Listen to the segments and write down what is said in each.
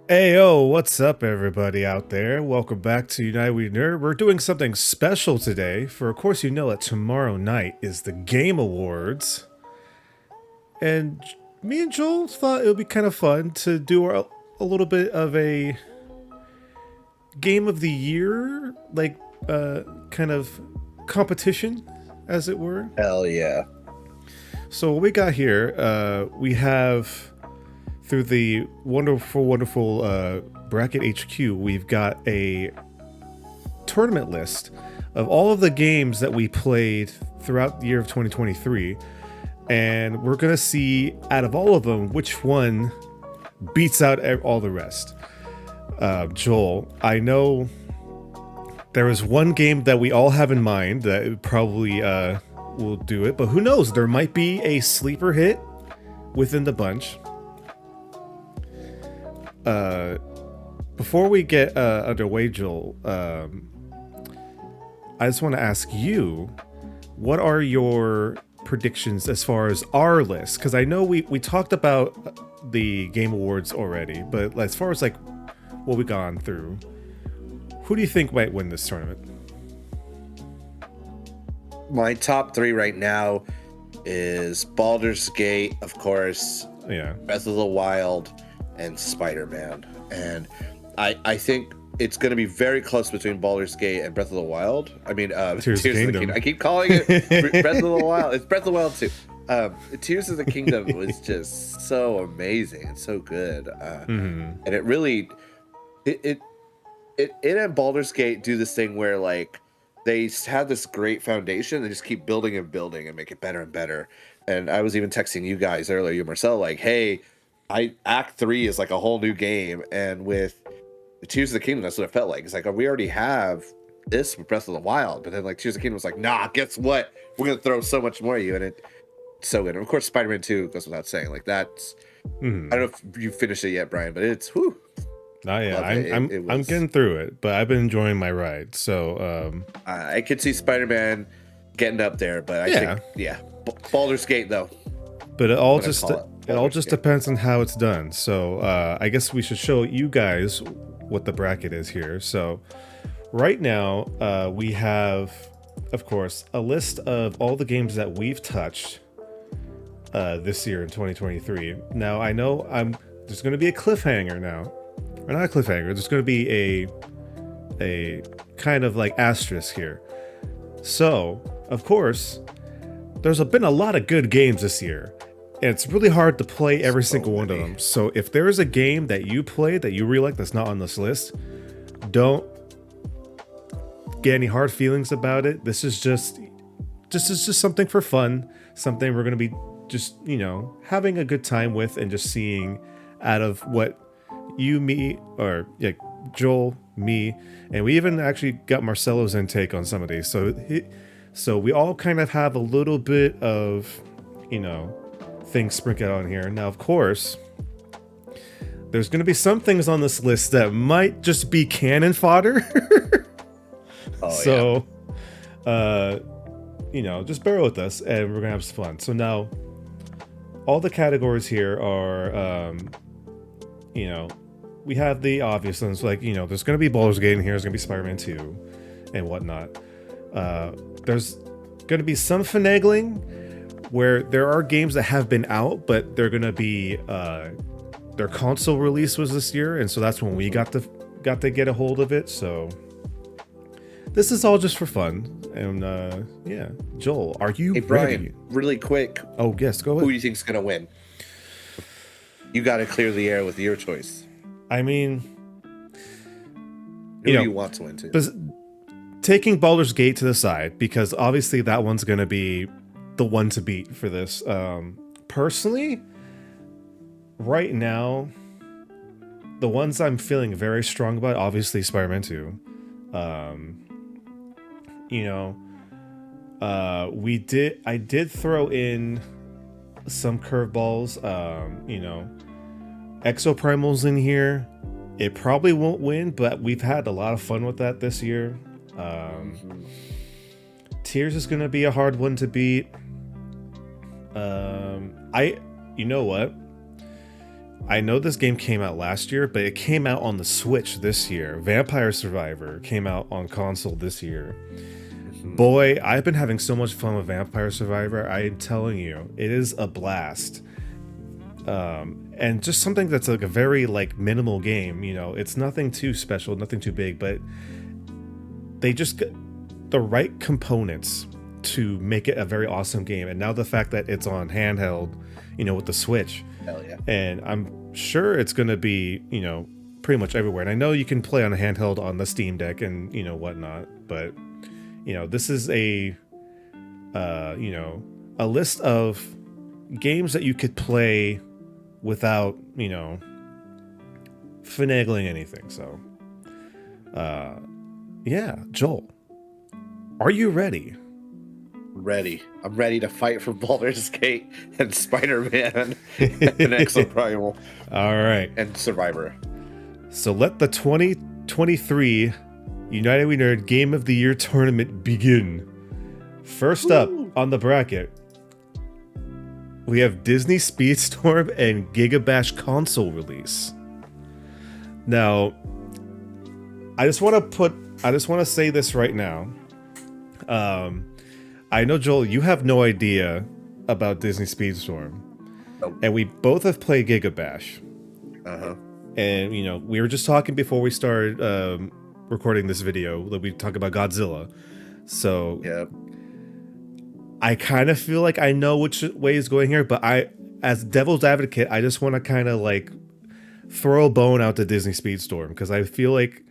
Hey, what's up, everybody out there? Welcome back to United We Nerd. We're doing something special today, for of course, you know that tomorrow night is the Game Awards. And me and Joel thought it would be kind of fun to do a little bit of a Game of the Year, kind of competition, as it were. Hell yeah. So, what we got here, we have through the wonderful Bracket HQ, we've got a tournament list of all of the games that we played throughout the year of 2023. And we're going to see, out of all of them, which one beats out all the rest. Joel, I know there is one game that we all have in mind that probably will do it, but who knows? There might be a sleeper hit within the bunch. Before we get underway, Joel, I just want to ask you, what are your predictions as far as our list? Because I know we talked about the Game Awards already, but as far as like what we've gone through, who do you think might win this tournament? My top three right now is Baldur's Gate, of course, Yeah. Breath of the Wild, and Spider-Man. And I think it's going to be very close between Baldur's Gate and Breath of the Wild. I mean, Tears of the Kingdom. I keep calling it Breath of the Wild. It's Breath of the Wild too. Tears of the Kingdom was just so amazing and so good. And it really, it and Baldur's Gate do this thing where like they have this great foundation. They just keep building and building and make it better and better. And I was even texting you guys earlier, you Marcel, like, hey, Act 3 is like a whole new game, and with the Tears of the Kingdom, that's what it felt like. It's like, we already have this with Breath of the Wild, but then like Tears of the Kingdom was like, nah, guess what? We're gonna throw so much more at you, and it's so good. And of course, Spider-Man 2 goes without saying. Like that's, I don't know if you finished it yet, Brian, but it's whew. Oh yeah, Love it. I'm getting through it, but I've been enjoying my ride. So I could see Spider-Man getting up there, but I think Baldur's Gate though. but it all just depends on how it's done. So I guess we should show you guys what the bracket is here. So right now we have, of course, a list of all the games that we've touched this year in 2023. Now I know there's going to be a cliffhanger now, or not a cliffhanger. There's going to be a kind of like asterisk here. So of course, there's been a lot of good games this year. And it's really hard to play every single one of them. So if there is a game that you played that you really like that's not on this list, don't get any hard feelings about it. This is just something for fun, something we're gonna be just, having a good time with, and just seeing out of what you, me, or yeah, Joel, me, and we even actually got Marcelo's intake on some of these. So we all kind of have a little bit of, things sprinkled on here. Now, of course, there's going to be some things on this list that might just be cannon fodder. So, just bear with us, and we're going to have some fun. So now, all the categories here are, we have the obvious ones, like, there's going to be Baldur's Gate in here, there's going to be Spider-Man 2, and whatnot. There's going to be some finagling, where there are games that have been out, but they're gonna be their console release was this year, and so that's when we got to get a hold of it. So this is all just for fun, and yeah. Joel, are you ready? Brian, really quick. Oh yes, go ahead. Who do you think's gonna win? You got to clear the air with your choice. I mean, Who do you want to win too? Taking Baldur's Gate to the side, because obviously that one's gonna be the one to beat for this. Personally, right now, the ones I'm feeling very strong about, obviously Spider-Man 2. I did throw in some curveballs. Exoprimal's in here. It probably won't win, but we've had a lot of fun with that this year. Tears is gonna be a hard one to beat. You know what? I know this game came out last year, but it came out on the Switch this year. Vampire Survivor came out on console this year. Boy, I've been having so much fun with Vampire Survivor. I am telling you, it is a blast. And just something that's like a very like minimal game. You know, it's nothing too special, nothing too big, but they just get the right components to make it a very awesome game. And now the fact that it's on handheld, you know, with the Switch, hell yeah. And I'm sure it's going to be, you know, pretty much everywhere. And I know you can play on a handheld on the Steam Deck and, you know, whatnot. But, you know, this is a, you know, a list of games that you could play without, you know, finagling anything. So, yeah, Joel, are you ready? Ready. I'm ready to fight for Baldur's Gate and Spider-Man and Exoprimal. All right. And Survivor. So let the 2023 United We Nerd Game of the Year tournament begin. First up on the bracket, we have Disney Speedstorm and Gigabash console release. Now, I just want to say this right now. I know, Joel, you have no idea about Disney Speedstorm. Nope. And we both have played Gigabash. Uh-huh. And, you know, we were just talking before we started recording this video that we talk about Godzilla. So, Yep. I kind of feel like I know which way is going here, but as devil's advocate, I just want to kind of like throw a bone out to Disney Speedstorm because I feel like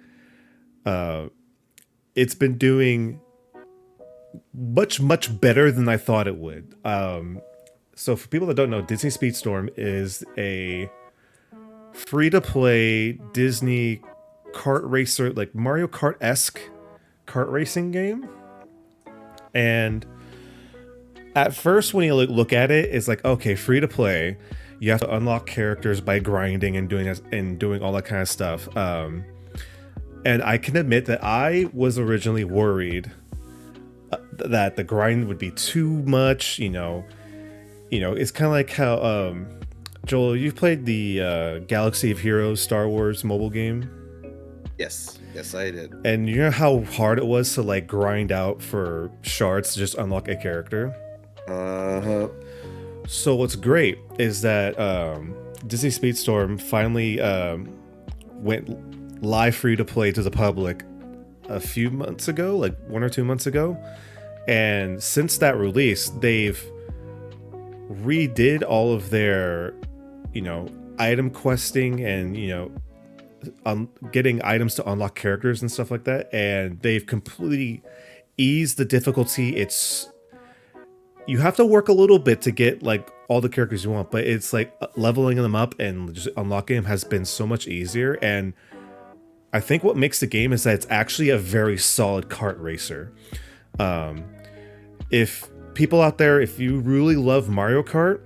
it's been doing much better than I thought it would. So for people that don't know, Disney Speedstorm is a free-to-play Disney kart racer, like Mario Kart-esque kart racing game. And at first, when you look at it, it's like, okay, free-to-play. You have to unlock characters by grinding and doing all that kind of stuff. And I can admit that I was originally worried that the grind would be too much. You know, it's kind of like how Joel, you've played the Galaxy of Heroes Star Wars mobile game. Yes, I did. And you know how hard it was to like grind out for shards to just unlock a character. Uh-huh. So what's great is that Disney Speedstorm finally went live free to play to the public a few months ago, like 1 or 2 months ago. And since that release, they've redid all of their, you know, item questing and, you know, getting items to unlock characters and stuff like that. And they've completely eased the difficulty. You have to work a little bit to get like all the characters you want, but it's like leveling them up and just unlocking them has been so much easier. And I think what makes the game is that it's actually a very solid kart racer. If people out there, if you really love Mario Kart,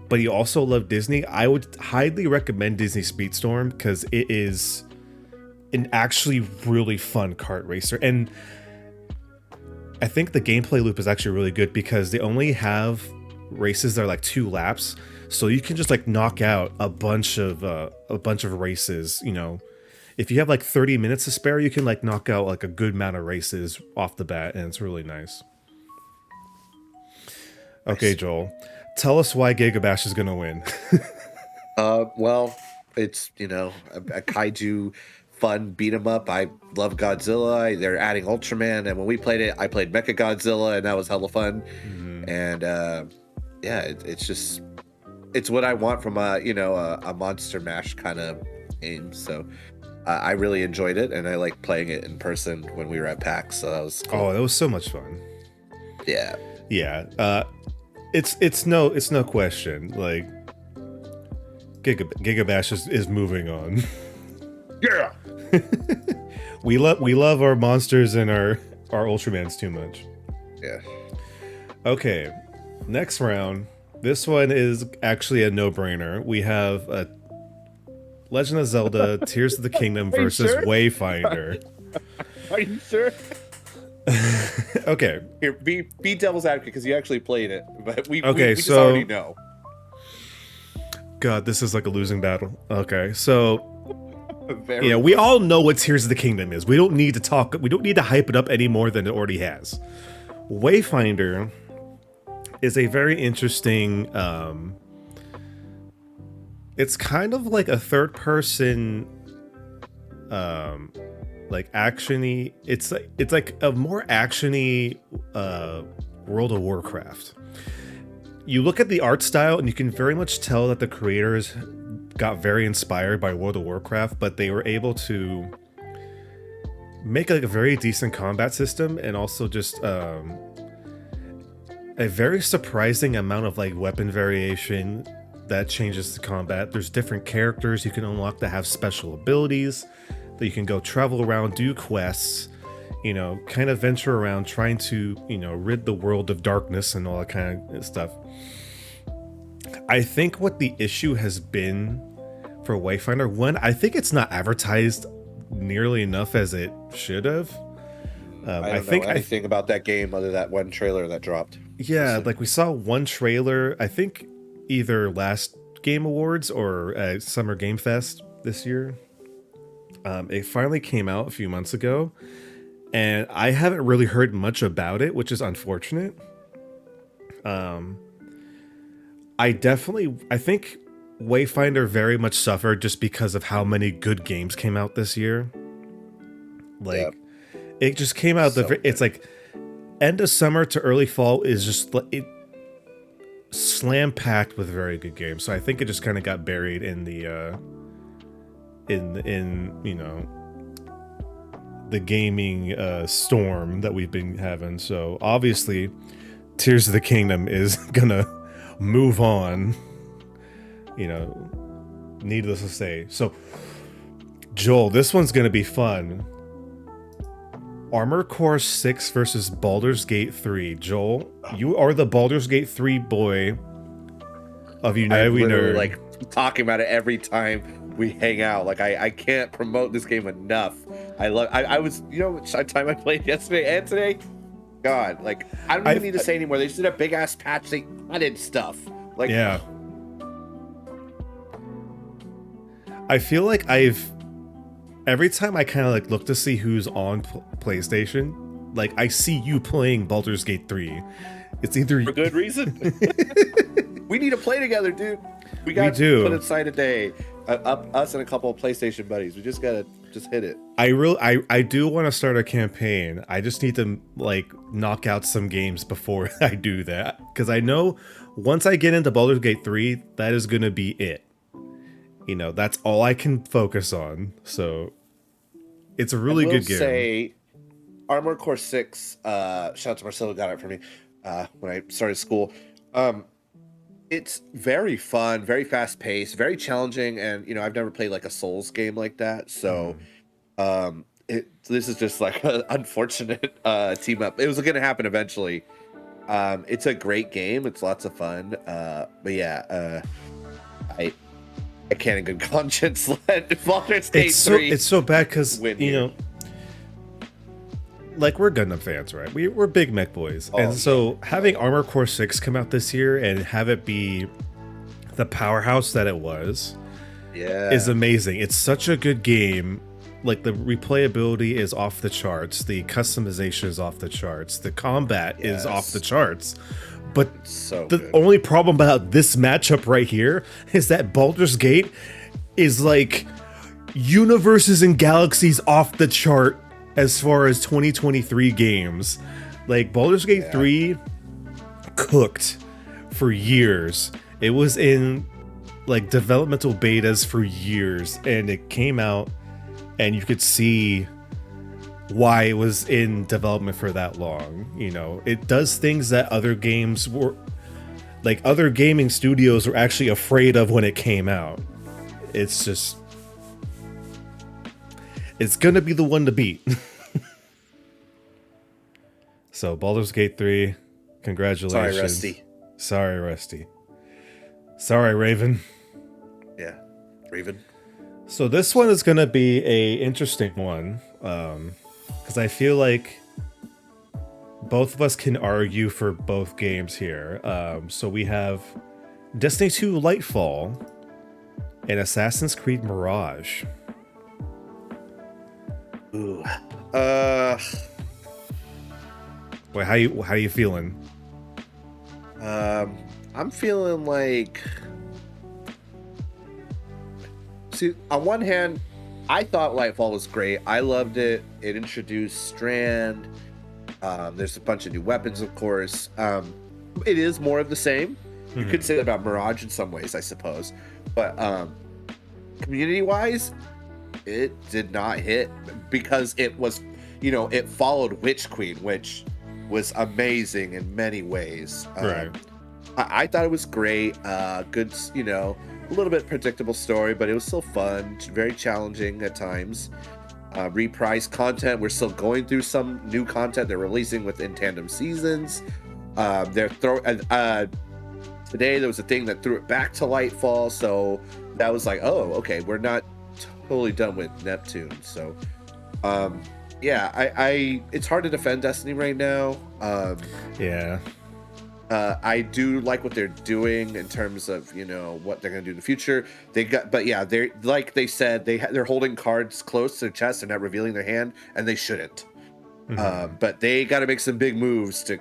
but you also love Disney, I would highly recommend Disney Speedstorm because it is an actually really fun kart racer. And I think the gameplay loop is actually really good because they only have races that are like 2 laps, so you can just like knock out a bunch of races. You know, if you have like 30 minutes to spare, you can like knock out like a good amount of races off the bat, and it's really nice. Okay, Joel, tell us why Gigabash is gonna win. Well, it's, you know, a kaiju fun beat 'em up. I love Godzilla. They're adding Ultraman, and when we played it, I played Mecha Godzilla, and that was hella fun. Mm-hmm. And yeah, it's what I want from a Monster Mash kind of game. So I really enjoyed it, and I like playing it in person when we were at PAX. So that was cool. Oh, that was so much fun. Yeah. It's no question. Like Gigabash is moving on. Yeah. we love our monsters and our Ultramans too much. Yeah. Okay, next round. This one is actually a no-brainer. We have a Legend of Zelda Tears of the Kingdom versus sure? Wayfinder. Are you sure? Okay. Here, be devil's advocate because you actually played it, but we okay, just already know. God, this is like a losing battle. Okay, so Very we all know what Tears of the Kingdom is. We don't need to talk. We don't need to hype it up any more than it already has. Wayfinder is a very interesting. It's kind of like a third-person, like actiony. It's like a more actiony World of Warcraft. You look at the art style, and you can very much tell that the creators got very inspired by World of Warcraft, but they were able to make like a very decent combat system, and also just a very surprising amount of like weapon variation that changes the combat. There's different characters you can unlock that have special abilities that you can go travel around, do quests, kind of venture around trying to, rid the world of darkness and all that kind of stuff. I think what the issue has been for Wayfinder, one, I think it's not advertised nearly enough as it should have. I don't know anything about that game other than that one trailer that dropped. Yeah, like we saw one trailer, I think either last Game Awards or Summer Game Fest this year. It finally came out a few months ago, and I haven't really heard much about it, which is unfortunate. I think Wayfinder very much suffered just because of how many good games came out this year. Like, it just came out, it's like end of summer to early fall is just it slam packed with very good games. So I think it just kind of got buried in the the gaming storm that we've been having. So obviously Tears of the Kingdom is gonna move on, needless to say. So Joel, this one's gonna be fun. Armored Core 6 versus Baldur's Gate 3. Joel, you are the Baldur's Gate 3 boy of United We Nerd. Like talking about it every time we hang out. Like I can't promote this game enough. I was, what time I played yesterday and today? God, like I don't even need to say anymore. They just did a big ass patch. They added stuff. Like, yeah. I feel like every time I kind of like look to see who's on PlayStation, like I see you playing Baldur's Gate 3. It's either for good reason. We need to play together, dude. We got to put aside a day. Us and a couple of PlayStation buddies. We just gotta hit it. I do want to start a campaign. I just need to like knock out some games before I do that, because I know once I get into Baldur's Gate 3, that is gonna be it. That's all I can focus on. So it's a really good game. Say Armored Core 6, shout out to Marcelo, got it for me when I started school. It's very fun, very fast paced, very challenging, and I've never played like a Souls game like that. So this is just like an unfortunate team up. It was going to happen eventually. It's a great game. It's lots of fun. But yeah, I can't in good conscience let Baldur's Gate 3. It's so bad because like we're Gundam fans, right? We're big mech boys, and so having Armored Core 6 come out this year and have it be the powerhouse that it was, is amazing. It's such a good game. Like the replayability is off the charts, the customization is off the charts, the combat is off the charts. But the only problem about this matchup right here is that Baldur's Gate is like universes and galaxies off the chart as far as 2023 games. Like Baldur's Gate 3 cooked for years. It was in like developmental betas for years, and it came out and you could see why it was in development for that long. It does things that other games were, like other gaming studios were actually afraid of when it came out. It's just, it's gonna be the one to beat. So Baldur's Gate 3, congratulations. Sorry, Rusty. Sorry, Raven. Yeah, Raven. So this one is gonna be a interesting one. Because I feel like both of us can argue for both games here. So we have Destiny 2 Lightfall and Assassin's Creed Mirage. Ooh. Wait, how you feeling? I'm feeling like. See, on one hand, I thought Lightfall was great. I loved it. It introduced Strand. There's a bunch of new weapons, of course. It is more of the same. You could say that about Mirage in some ways, I suppose. But community-wise, it did not hit because it was, it followed Witch Queen, which was amazing in many ways. Right. I thought it was great. Good, a little bit predictable story, but it was still fun. Very challenging at times. Reprise content. We're still going through some new content they're releasing within tandem seasons. Today there was a thing that threw it back to Lightfall, so that was like, oh, okay, we're not totally done with Neptune. So, it's hard to defend Destiny right now. I do like what they're doing in terms of what they're gonna do in the future. They're like they said they're holding cards close to their chest. They're not revealing their hand, and they shouldn't. But they got to make some big moves to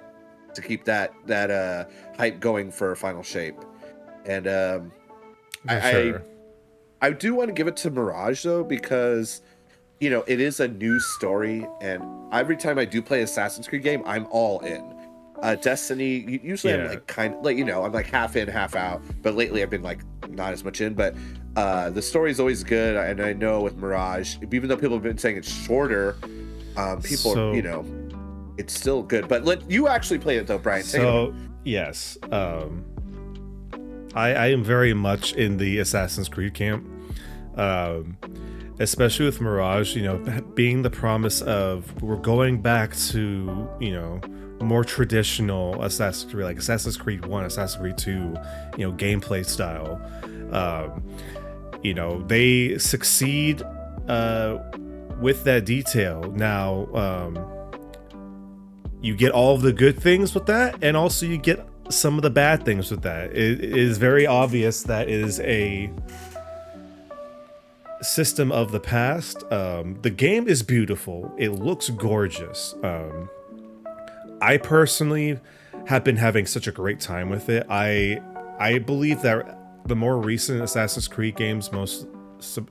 keep that hype going for Final Shape. And I do want to give it to Mirage though, because it is a new story, and every time I do play Assassin's Creed game, I'm all in. Destiny, usually I'm I'm like half in, half out, but lately I've been like not as much in. But the story is always good, and I know with Mirage, even though people have been saying it's shorter, it's still good. But you actually play it though, Brian. Yes, I am very much in the Assassin's Creed camp, especially with Mirage. Being the promise of we're going back to more traditional Assassin's Creed, like Assassin's Creed 1, Assassin's Creed 2, gameplay style. They succeed with that detail. Now, you get all of the good things with that, and also you get some of the bad things with that. It is very obvious that it is a system of the past. The game is beautiful. It looks gorgeous. I personally have been having such a great time with it. I believe that the more recent Assassin's Creed games,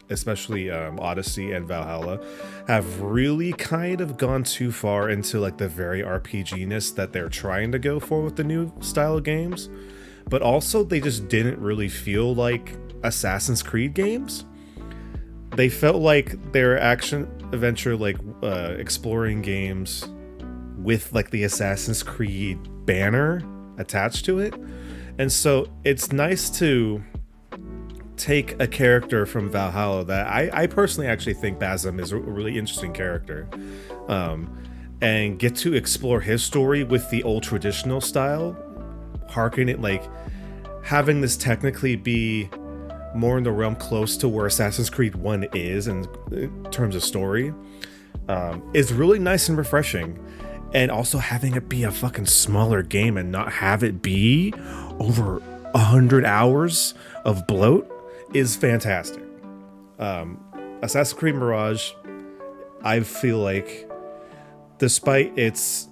especially Odyssey and Valhalla, have really kind of gone too far into like the very RPG-ness that they're trying to go for with the new style of games. But also they just didn't really feel like Assassin's Creed games. They felt like their action adventure, exploring games with like the Assassin's Creed banner attached to it. And so it's nice to take a character from Valhalla that I personally actually think Basim is a really interesting character, and get to explore his story with the old traditional style, having this technically be more in the realm close to where Assassin's Creed 1 is in terms of story, is really nice and refreshing. And also having it be a fucking smaller game and not have it be over 100 hours of bloat is fantastic. Assassin's Creed Mirage, I feel like, despite its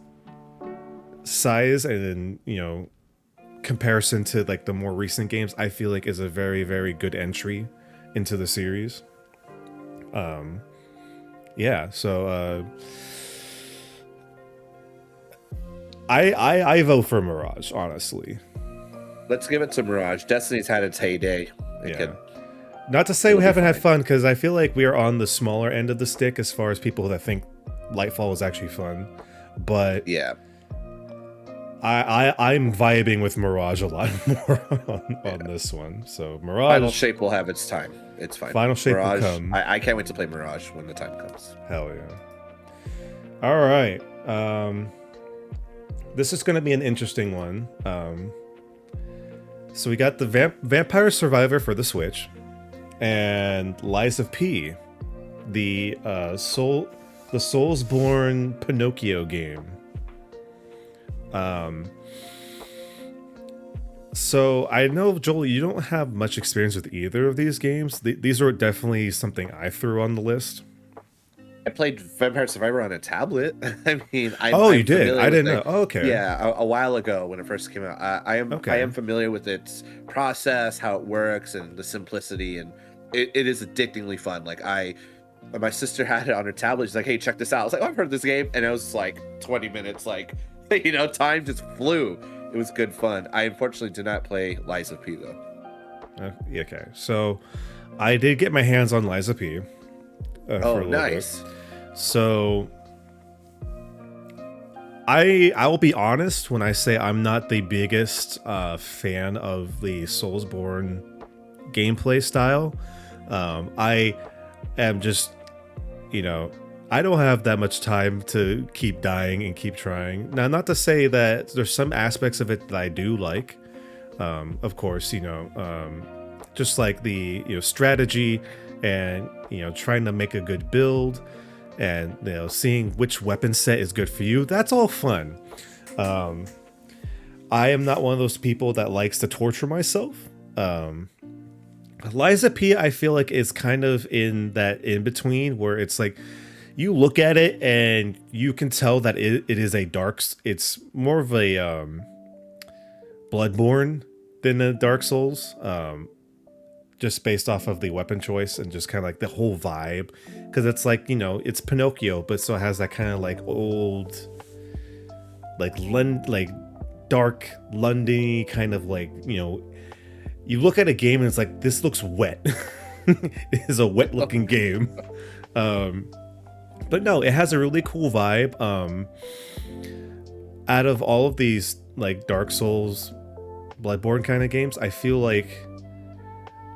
size and comparison to like the more recent games, I feel like is a very, very good entry into the series. I vote for Mirage, honestly. Let's give it to Mirage. Destiny's had its heyday. Not to say we haven't had fun, because I feel like we are on the smaller end of the stick as far as people that think Lightfall is actually fun. But yeah, I'm vibing with Mirage a lot more on this one. So Mirage. Final Shape will have its time. It's fine. Final Shape Mirage, will come. I can't wait to play Mirage when the time comes. Hell yeah. All right. This is going to be an interesting one. So we got the Vampire Survivor for the Switch, and Lies of P, the Soulsborne Pinocchio game. So I know, Joel, you don't have much experience with either of these games. These are definitely something I threw on the list. I played Vampire Survivor on a tablet. I mean, Oh, you I'm did? I familiar with didn't the know. Oh, okay. yeah a while ago when it first came out. I Okay. am familiar with its process, how it works, and the simplicity, and it is addictingly fun. Like my sister had it on her tablet. She's like, "Hey, check this out." I was like, "Oh, I've heard of this game," and it was like 20 minutes. Like, time just flew. It was good fun. I unfortunately did not play Lies of P though. Okay. So I did get my hands on Liza P. Oh, For a little nice. bit. So I will be honest when I say I'm not the biggest fan of the Soulsborne gameplay style. I am just, I don't have that much time to keep dying and keep trying. Now, not to say that there's some aspects of it that I do like. Of course, just like the strategy and trying to make a good build and seeing which weapon set is good for you. That's all fun. I am not one of those people that likes to torture myself. Liza P, I feel like is kind of in that in between where it's like you look at it and you can tell that it is a it's more of a Bloodborne than a Dark Souls. Just based off of the weapon choice and just kind of like the whole vibe, because it's like it's Pinocchio, but still has that kind of like old, like dark Londony kind of like you look at a game and it's like this looks wet. It is a wet looking game, but no, it has a really cool vibe. Out of all of these like Dark Souls, Bloodborne kind of games, I feel like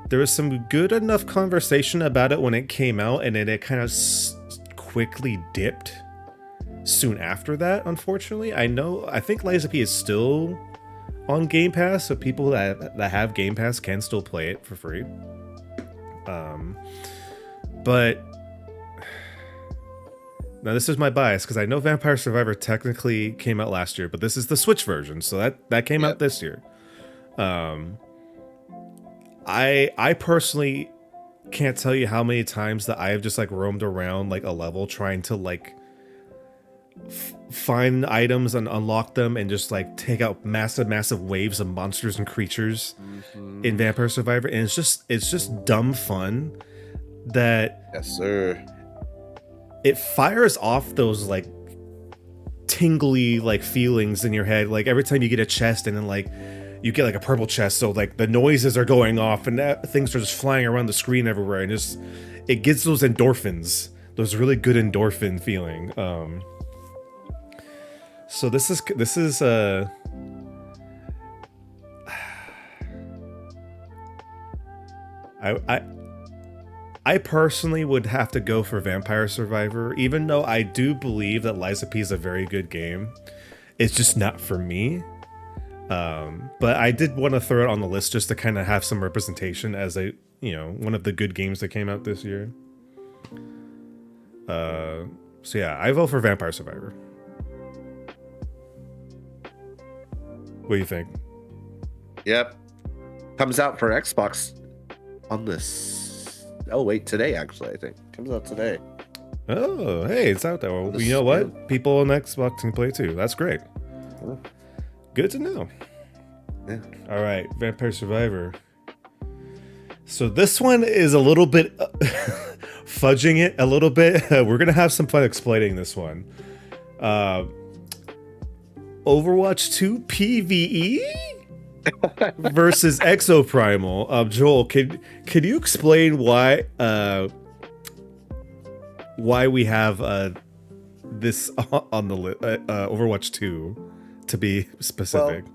there was some good enough conversation about it when it came out, and then it kind of quickly dipped soon after that, unfortunately. I think Liza P is still on Game Pass, so people that have Game Pass can still play it for free. But now this is my bias, because I know Vampire Survivor technically came out last year, but this is the Switch version, so that came out this year. I personally can't tell you how many times that I have just like roamed around like a level trying to like find items and unlock them and just like take out massive waves of monsters and creatures in Vampire Survivor, and it's just dumb fun that Yes, sir. It fires off those like tingly like feelings in your head, like every time you get a chest and then like you get like a purple chest, so like the noises are going off and things are just flying around the screen everywhere, and just it gets those endorphins, those really good endorphin feeling. So this is I personally would have to go for Vampire Survivor, even though I do believe that Liza P is a very good game. It's just not for me. But I did want to throw it on the list just to kind of have some representation as one of the good games that came out this year. So yeah, I vote for Vampire Survivor. What do you think? Yep. Comes out for Xbox on this. Oh wait, today actually I think comes out today. Oh, hey, it's out there. Well, you know what? People on Xbox can play too. That's great. Good to know. Yeah. All right, Vampire Survivor. So this one is a little bit fudging it a little bit. We're gonna have some fun explaining this one. Overwatch 2 PvE versus Exoprimal. Joel, can you explain why we have this on the Overwatch 2 to be specific? Well,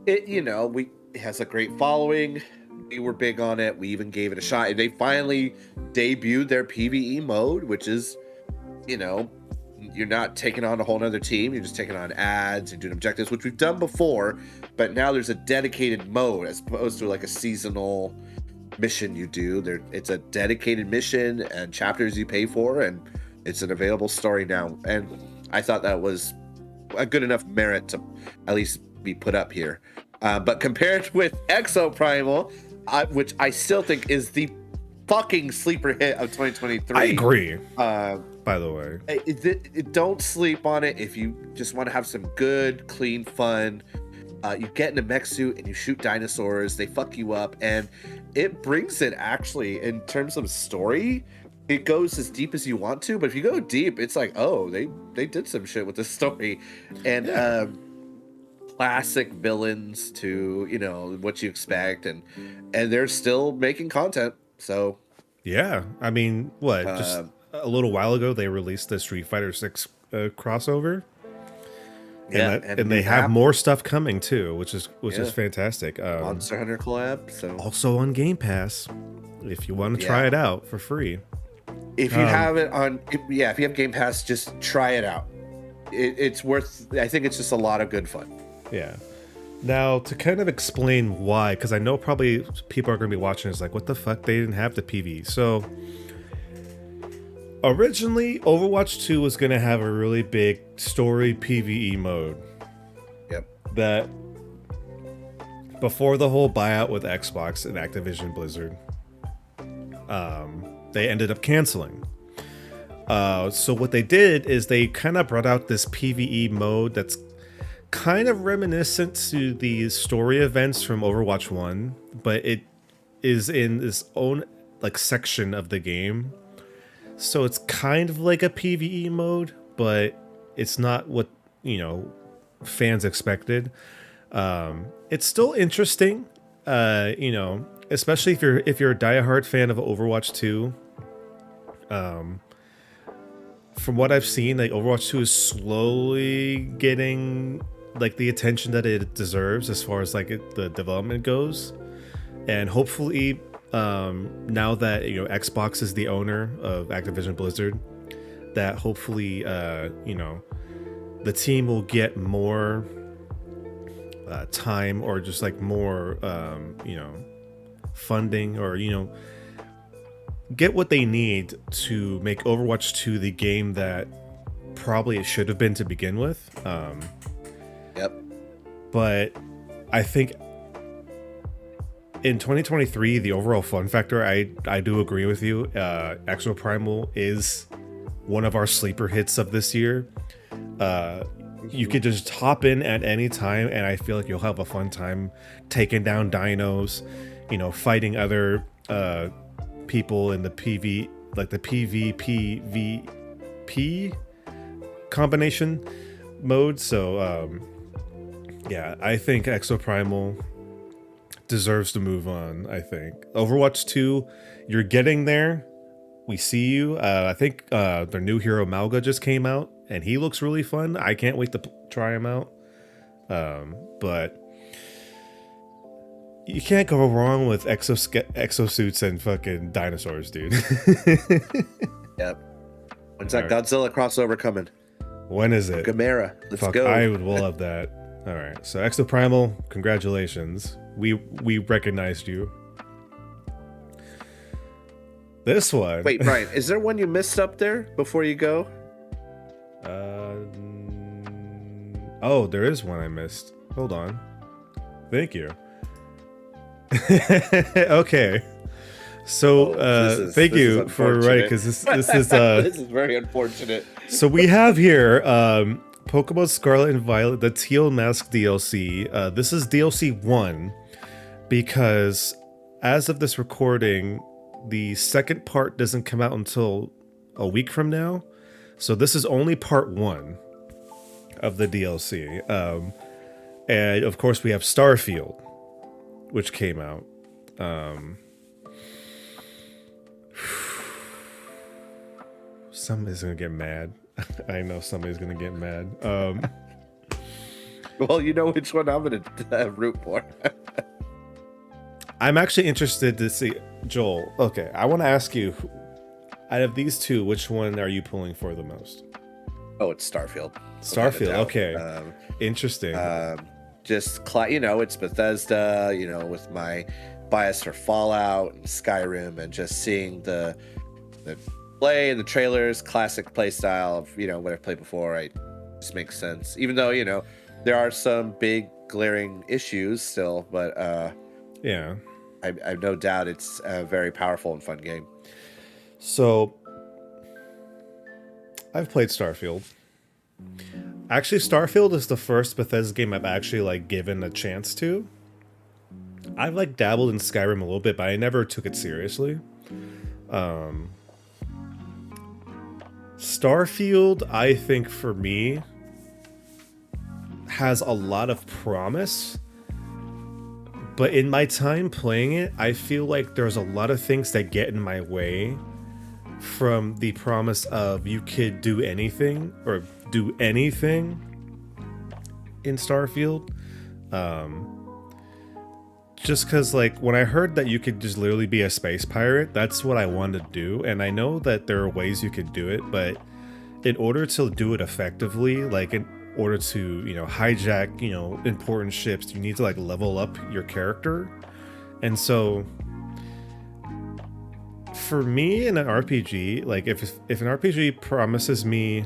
it has a great following. We were big on it. We even gave it a shot. And they finally debuted their PvE mode, which is, you're not taking on a whole nother team. You're just taking on ads and doing objectives, which we've done before. But now there's a dedicated mode as opposed to like a seasonal mission you do. It's a dedicated mission and chapters you pay for, and it's an available story now. And I thought that was a good enough merit to at least be put up here. But compared with Exoprimal, which I still think is the fucking sleeper hit of 2023. I agree. By the way, don't sleep on it if you just want to have some good, clean fun. You get in a mech suit and you shoot dinosaurs. They fuck you up, and it brings it actually in terms of story. It goes as deep as you want to, but if you go deep, it's like, oh, they did some shit with the story, and classic villains to what you expect, and they're still making content. So yeah, I mean, what just a little while ago they released the Street Fighter 6 crossover. And they have more stuff coming too, which is fantastic. Monster Hunter collab, so also on Game Pass, if you want to try it out for free. If you have it on, if you have Game Pass, just try it out. It's worth. I think it's just a lot of good fun. Yeah. Now to kind of explain why, because I know probably people are going to be watching. It's like, what the fuck? They didn't have the PvE. So originally, Overwatch 2 was going to have a really big story PvE mode. Yep. That before the whole buyout with Xbox and Activision Blizzard, they ended up canceling. So what they did is they kind of brought out this PvE mode that's kind of reminiscent to the story events from Overwatch 1, but it is in its own like section of the game. So it's kind of like a PvE mode, but it's not what, fans expected. It's still interesting, especially if you're a diehard fan of Overwatch 2. From what I've seen, like Overwatch 2 is slowly getting like the attention that it deserves as far as like the development goes, and hopefully now that Xbox is the owner of Activision Blizzard, that hopefully the team will get more time, or just like more funding, or get what they need to make Overwatch 2 the game that probably it should have been to begin with. Yep. But I think in 2023, the overall fun factor, I do agree with you. Exoprimal is one of our sleeper hits of this year. You could just hop in at any time, and I feel like you'll have a fun time taking down dinos, fighting other people in the PvP combination mode. So yeah, I think Exoprimal deserves to move on. I think Overwatch 2, you're getting there. We see you. I think their new hero Malga just came out, and he looks really fun. I can't wait to try him out. But you can't go wrong with exosuits and fucking dinosaurs, dude. Yep. When's that Godzilla crossover coming? When is it? Gamera. Let's go. I would love that. All right. So Exoprimal, congratulations. We recognized you. This one. Wait, Brian, is there one you missed up there before you go? Oh, there is one I missed. Hold on. Thank you. Okay. So thank you for writing, because this is this is very unfortunate. So we have here Pokemon Scarlet and Violet, the Teal Mask DLC. This is DLC 1, because as of this recording, the second part doesn't come out until a week from now. So this is only part 1 of the DLC. And of course we have Starfield, which came out. Somebody's gonna get mad. I know somebody's gonna get mad. Well, you know which one I'm gonna root for. I'm actually interested to see, Joel. Okay, I want to ask you, out of these two, which one are you pulling for the most? Oh, it's Starfield. Starfield. Okay. Interesting. Just it's Bethesda. With my bias for Fallout and Skyrim, and just seeing the play and the trailers, classic play style of what I've played before. It just makes sense. Even though there are some big glaring issues still, but Yeah. I've no doubt it's a very powerful and fun game. So I've played Starfield. Actually, Starfield is the first Bethesda game I've actually like given a chance to. I've like dabbled in Skyrim a little bit, but I never took it seriously. Starfield, I think for me, has a lot of promise. But in my time playing it, I feel like there's a lot of things that get in my way from the promise of you could do anything or do anything in Starfield. Just because, like, when I heard that you could just literally be a space pirate, that's what I wanted to do. And I know that there are ways you could do it, but in order to do it effectively, like in order to, hijack, important ships, you need to like level up your character. And so for me in an RPG, like if an RPG promises me,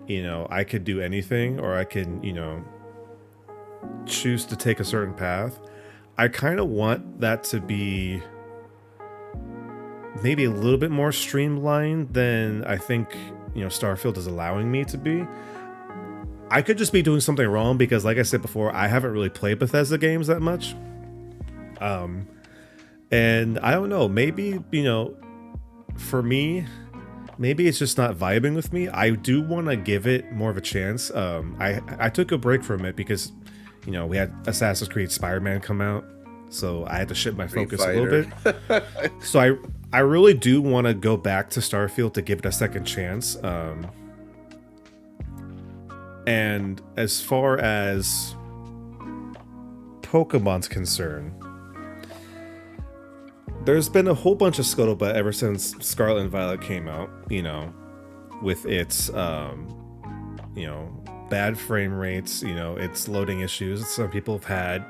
I could do anything or I can, choose to take a certain path, I kind of want that to be maybe a little bit more streamlined than I think, Starfield is allowing me to be. I could just be doing something wrong because, like I said before, I haven't really played Bethesda games that much. And I don't know, maybe, for me, maybe it's just not vibing with me. I do want to give it more of a chance. I took a break from it because, we had Assassin's Creed Spider-Man come out, so I had to shift my focus a little bit. So I really do want to go back to Starfield to give it a second chance. And as far as Pokemon's concerned, there's been a whole bunch of scuttlebutt ever since Scarlet and Violet came out, with its, bad frame rates, its loading issues. Some people have had,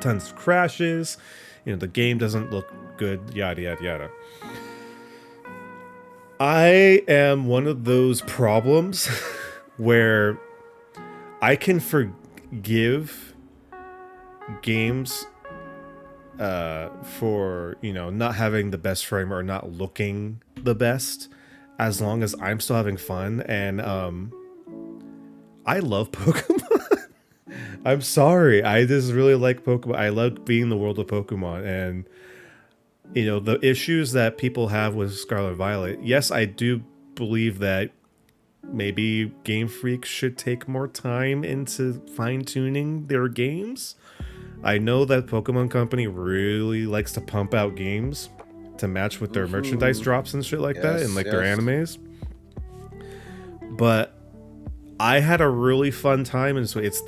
tons of crashes, the game doesn't look good, yada, yada, yada. I am one of those problems where I can forgive games for, not having the best frame or not looking the best, as long as I'm still having fun. And I love Pokemon. I'm sorry. I just really like Pokemon. I love being in the world of Pokemon. And, the issues that people have with Scarlet and Violet, yes, I do believe that maybe Game Freak should take more time into fine-tuning their games. I know that Pokemon Company really likes to pump out games to match with their merchandise drops and shit like that, and like their animes. But I had a really fun time, and so it's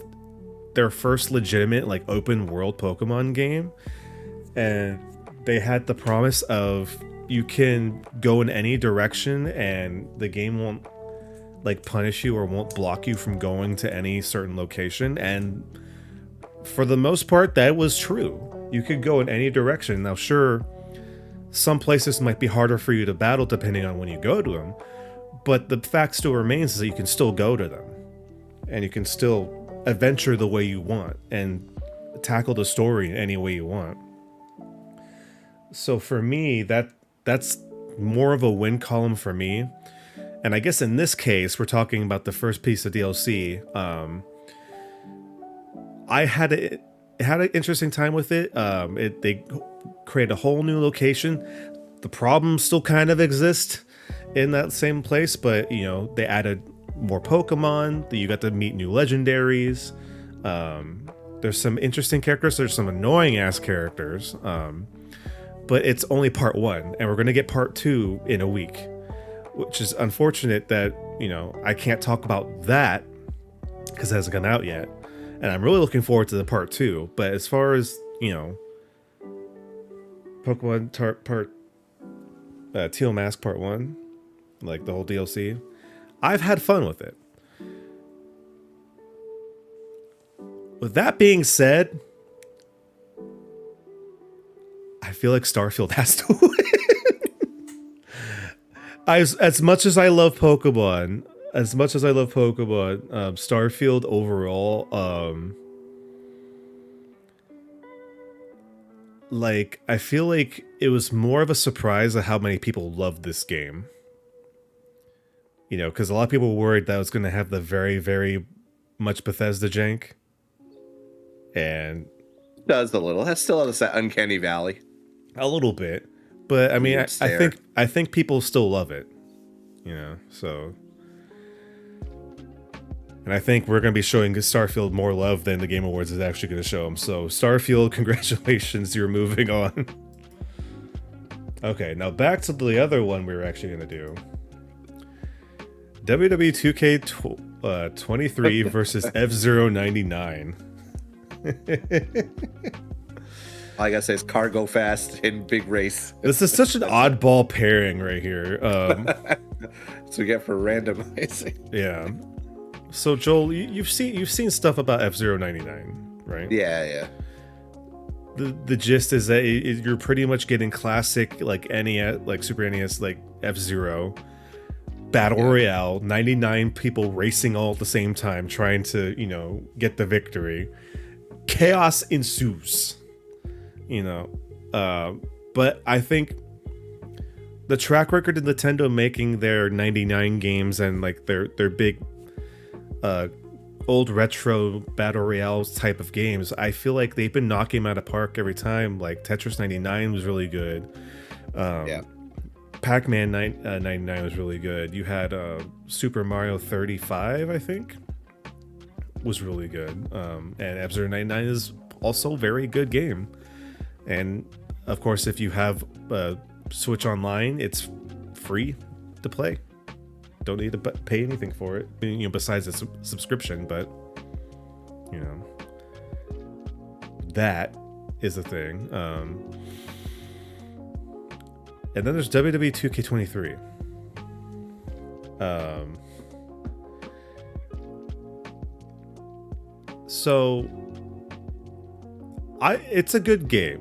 their first legitimate like open world Pokemon game, and they had the promise of you can go in any direction and the game won't like punish you or won't block you from going to any certain location. And for the most part, that was true. You could go in any direction. Now, sure, some places might be harder for you to battle depending on when you go to them, but the fact still remains is that you can still go to them and you can still adventure the way you want and tackle the story in any way you want. So for me, that's more of a win column for me. And I guess in this case, we're talking about the first piece of DLC. I had an interesting time with it. They created a whole new location. The problems still kind of exist in that same place, but they added more Pokemon. You got to meet new legendaries. There's some interesting characters. There's some annoying ass characters. But it's only part 1, and we're gonna get part 2 in a week, which is unfortunate that I can't talk about that because it hasn't come out yet. And I'm really looking forward to the part 2. But as far as, Pokemon Teal Mask part 1, like the whole DLC, I've had fun with it. With that being said, I feel like Starfield has to win. As much as I love Pokemon, Starfield overall, like I feel like it was more of a surprise at how many people loved this game. You know, because a lot of people were worried that it was going to have the very, very much Bethesda jank, and Does a little. That still has that uncanny valley. a little bit. But I mean, Weird I stare. think people still love it. You know, so. And I think we're going to be showing Starfield more love than the Game Awards is actually going to show them. So, Starfield, congratulations, you're moving on. Okay, now back to the other one we were actually going to do. WWE 2K23 versus F-Zero 99. All I gotta say is car go fast in big race. This is such an oddball pairing right here. That's what we get for randomizing. Yeah. So Joel, you've seen stuff about F-Zero 99, right? Yeah. The gist is that you're pretty much getting classic like NES, like Super NES, like F-Zero battle royale, 99 people racing all at the same time, trying to get the victory. Chaos ensues, but I think the track record of Nintendo making their 99 games and like their big old retro battle royales type of games, I feel like they've been knocking them out of park every time. Like Tetris 99 was really good. Pac-Man 99 was really good. You had Super Mario 35, I think, was really good. And F-Zero 99 is also a very good game. And of course, if you have Switch Online, it's free to play. Don't need to pay anything for it, besides the subscription. But that is the thing. And then there's WWE 2K23. So it's a good game.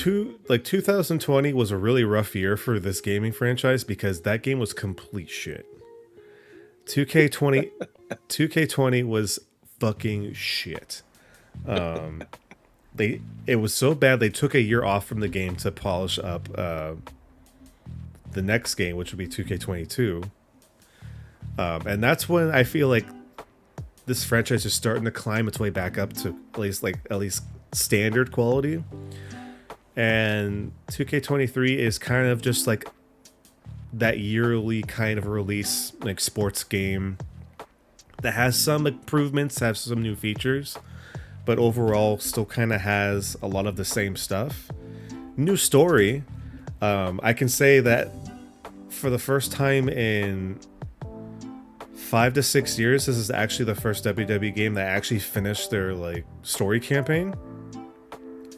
2020 was a really rough year for this gaming franchise because that game was complete shit. 2K20 was fucking shit. It was so bad they took a year off from the game to polish up the next game, which would be 2K22. And that's when I feel like this franchise is starting to climb its way back up to at least standard quality. And 2K23 is kind of just like that yearly kind of release, like sports game that has some improvements, has some new features, but overall still kind of has a lot of the same stuff. New story. I can say that for the first time in 5 to 6 years, this is actually the first WWE game that actually finished their like story campaign.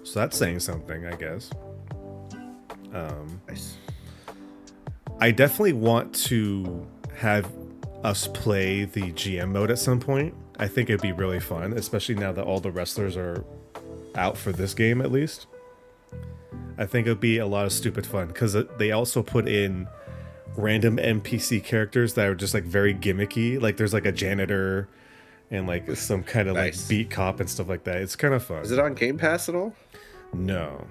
So that's saying something, I guess. Nice. I definitely want to have us play the GM mode at some point. I think it'd be really fun, especially now that all the wrestlers are out for this game, at least. I think it'd be a lot of stupid fun because they also put in random NPC characters that are just like very gimmicky. Like there's like a janitor and like some kind of like beat cop and stuff like that. It's kind of fun. Is it on Game Pass at all? No,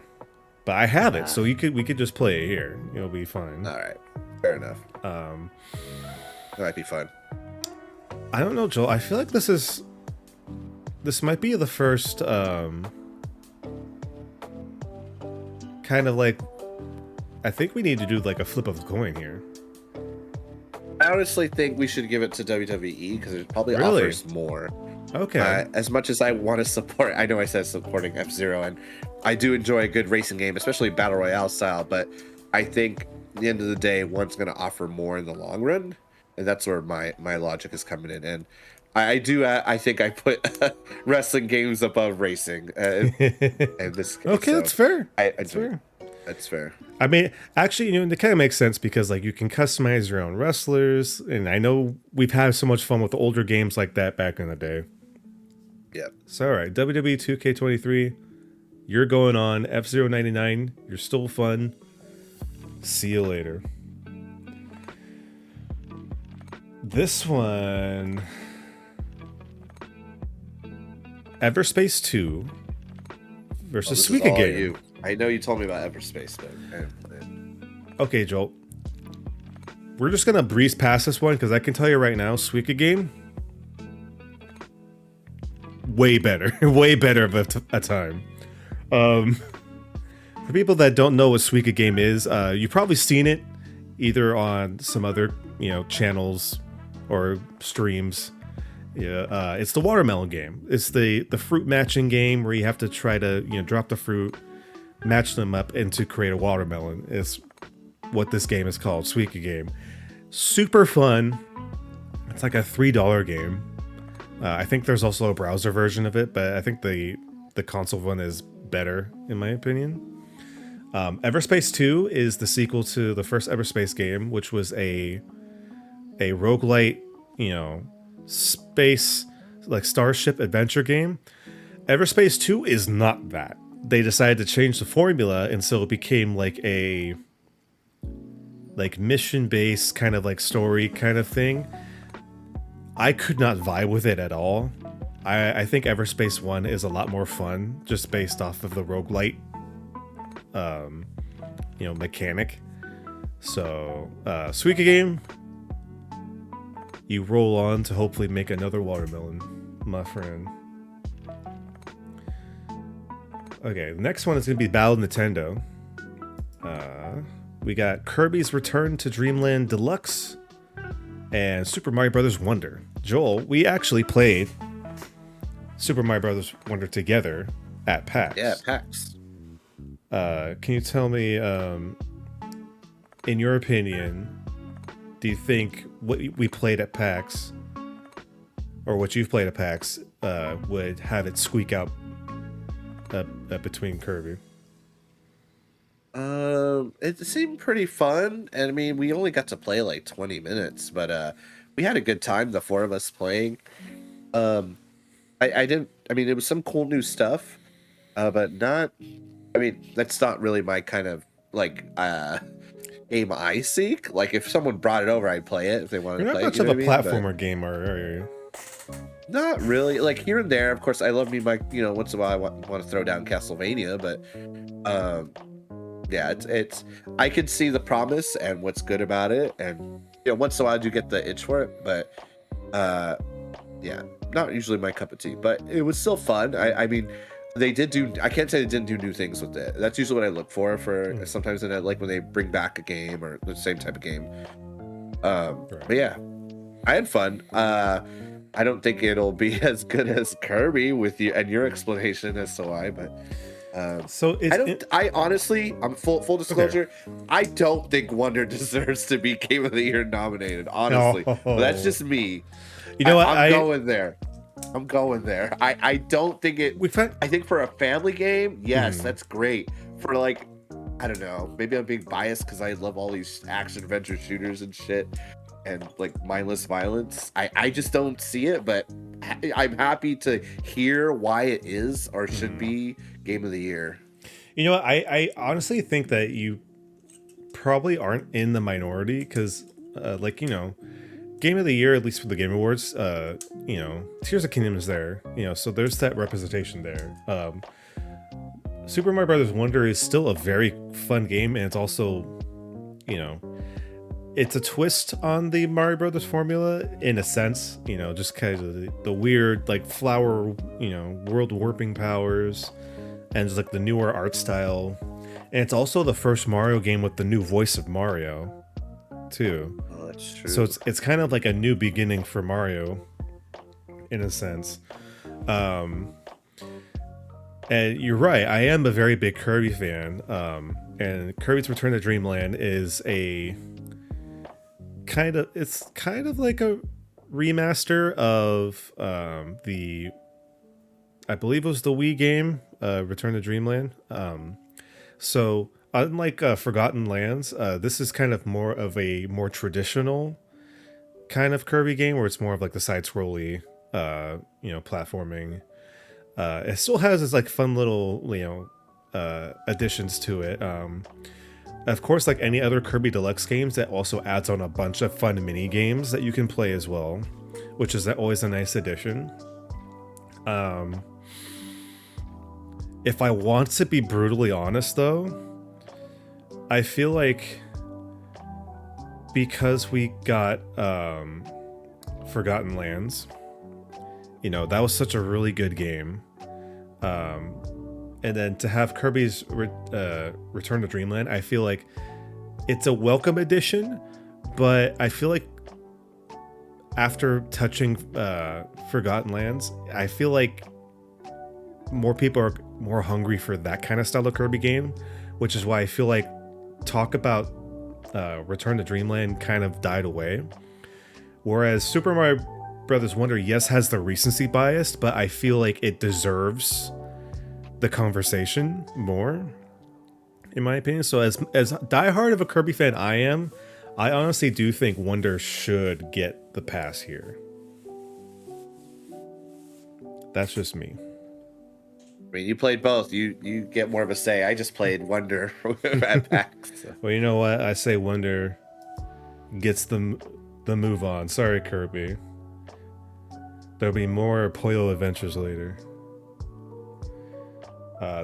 but I have it, so we could just play it here. It'll be fine. All right, fair enough. That might be fun. I don't know, Joel. I feel like this might be the first kind of like, I think we need to do like a flip of the coin here. I honestly think we should give it to WWE because it probably offers more. Okay. As much as I want to support, I know I said supporting F-Zero, and I do enjoy a good racing game, especially Battle Royale style, but I think at the end of the day, one's going to offer more in the long run, and that's where my logic is coming in. And I think I put wrestling games above racing. In this case, okay, that's fair. That's fair. That's fair. I mean, actually, it kind of makes sense because like you can customize your own wrestlers, and I know we've had so much fun with the older games like that back in the day. Yep. So, all right, WWE 2K23, you're going on. F-Zero 99, you're still fun. See you later. This one, Everspace 2 versus this is Suika all Game. you. I know you told me about Everspace, but Okay, Joel. We're just gonna breeze past this one because I can tell you right now, Suika Game, way better, way better of a time. For people that don't know what Suika Game is, you've probably seen it either on some other channels or streams. Yeah, it's the watermelon game. It's the fruit matching game where you have to try to drop the fruit, match them up, and to create a watermelon. It's what this game is called, Suika Game. Super fun. It's like a $3 game. I think there's also a browser version of it, but I think the console one is better in my opinion. Everspace 2 is the sequel to the first Everspace game, which was a roguelite, space like starship adventure game. Everspace 2 is not that. They decided to change the formula, and so it became like a mission-based kind of like story kind of thing. I could not vibe with it at all. I think Everspace 1 is a lot more fun just based off of the roguelite mechanic. So Suika Game, you roll on to hopefully make another watermelon, my friend. Okay, the next one is going to be Battle Nintendo. We got Kirby's Return to Dreamland Deluxe and Super Mario Bros. Wonder. Joel, we actually played Super Mario Bros. Wonder together at PAX. Yeah, PAX. Can you tell me, in your opinion, do you think what we played at PAX, or what you've played at PAX, would have it squeak out between Kirby? It seemed pretty fun, and I mean, we only got to play like 20 minutes, but we had a good time, the four of us playing. I didn't. I mean, it was some cool new stuff, but not. I mean, that's not really my kind of game I seek. Like, if someone brought it over, I'd play it if they wanted to play it. You're not much of a platformer gamer, are you? Not really. Like, here and there, of course, I love me my, once in a while I want to throw down Castlevania, but yeah, it's I can see the promise and what's good about it, and once in a while I do get the itch for it, but yeah, not usually my cup of tea, but it was still fun. I mean, they did do. I can't say they didn't do new things with it. That's usually what I look for sometimes in like when they bring back a game or the same type of game. But yeah, I had fun. I don't think it'll be as good as Kirby with you and your explanation as to why, but so I honestly, I'm full disclosure. Okay. I don't think Wonder deserves to be Game of the Year nominated. Honestly, but that's just me. You know what? I'm going there. I don't think it. I think for a family game, yes, that's great. For like, I don't know, maybe I'm being biased because I love all these action adventure shooters and shit, and like mindless violence. I just don't see it, but I'm happy to hear why it is or should be Game of the Year. You know what? I honestly think that you probably aren't in the minority because, Game of the Year, at least for the Game Awards, Tears of Kingdom is there, so there's that representation there. Super Mario Bros. Wonder is still a very fun game, and it's also, it's a twist on the Mario Brothers formula in a sense, just kind of the weird, like, flower, world warping powers, and just, like, the newer art style. And it's also the first Mario game with the new voice of Mario, too. Oh, that's true. So it's kind of like a new beginning for Mario, in a sense. And you're right, I am a very big Kirby fan. And Kirby's Return to Dreamland is kind of like a remaster of I believe it was the Wii game, Return to Dreamland. So unlike Forgotten Lands, this is kind of more of a more traditional kind of Kirby game where it's more of like the side-scrolly, platforming. It still has its like fun little, additions to it. Of course, like any other Kirby Deluxe games, that also adds on a bunch of fun mini games that you can play as well, which is always a nice addition. if I want to be brutally honest, though, I feel like because we got Forgotten Lands, you know, that was such a really good game. And then to have Kirby's Return to Dreamland, I feel like it's a welcome addition, but I feel like after touching Forgotten Lands, I feel like more people are more hungry for that kind of style of Kirby game, which is why I feel like talk about Return to Dreamland kind of died away. Whereas Super Mario Brothers Wonder, yes, has the recency bias, but I feel like it deserves the conversation more, in my opinion. So as diehard of a Kirby fan I am, I honestly do think Wonder should get the pass here. That's just me. I mean, you played both. You get more of a say. I just played Wonder at PAX. So. Well, you know what? I say Wonder gets the move on. Sorry, Kirby. There'll be more Puyo adventures later.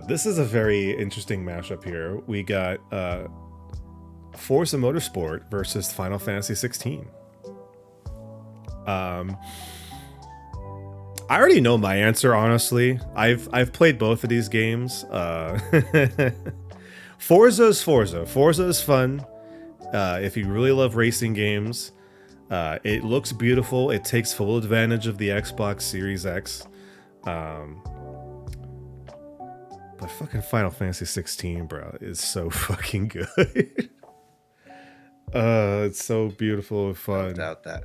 This is a very interesting mashup here. We got Forza Motorsport versus Final Fantasy 16. I already know my answer, honestly. I've played both of these games. Forza is Forza. Forza is fun. If you really love racing games, it looks beautiful. It takes full advantage of the Xbox Series X. But fucking Final Fantasy 16, bro, is so fucking good. It's so beautiful and fun. No doubt that.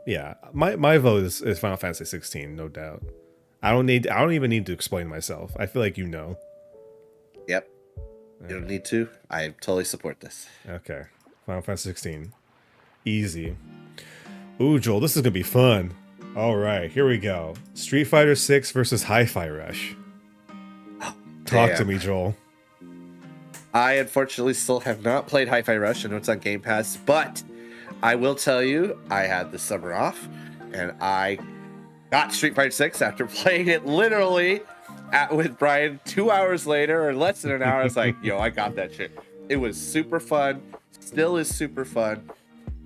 Yeah, my vote is Final Fantasy 16, no doubt. I don't even need to explain myself. I feel like you know. Yep. You don't need to. I totally support this. Okay. Final Fantasy 16. Easy. Ooh, Joel, this is gonna be fun. All right, here we go. Street Fighter 6 versus Hi-Fi Rush. Talk to me, Joel. I unfortunately still have not played Hi-Fi Rush. I know it's on Game Pass, but I will tell you, I had the summer off, and I got Street Fighter 6 after playing it literally with Brian 2 hours later, or less than an hour. I was like, yo, I got that shit. It was super fun. Still is super fun.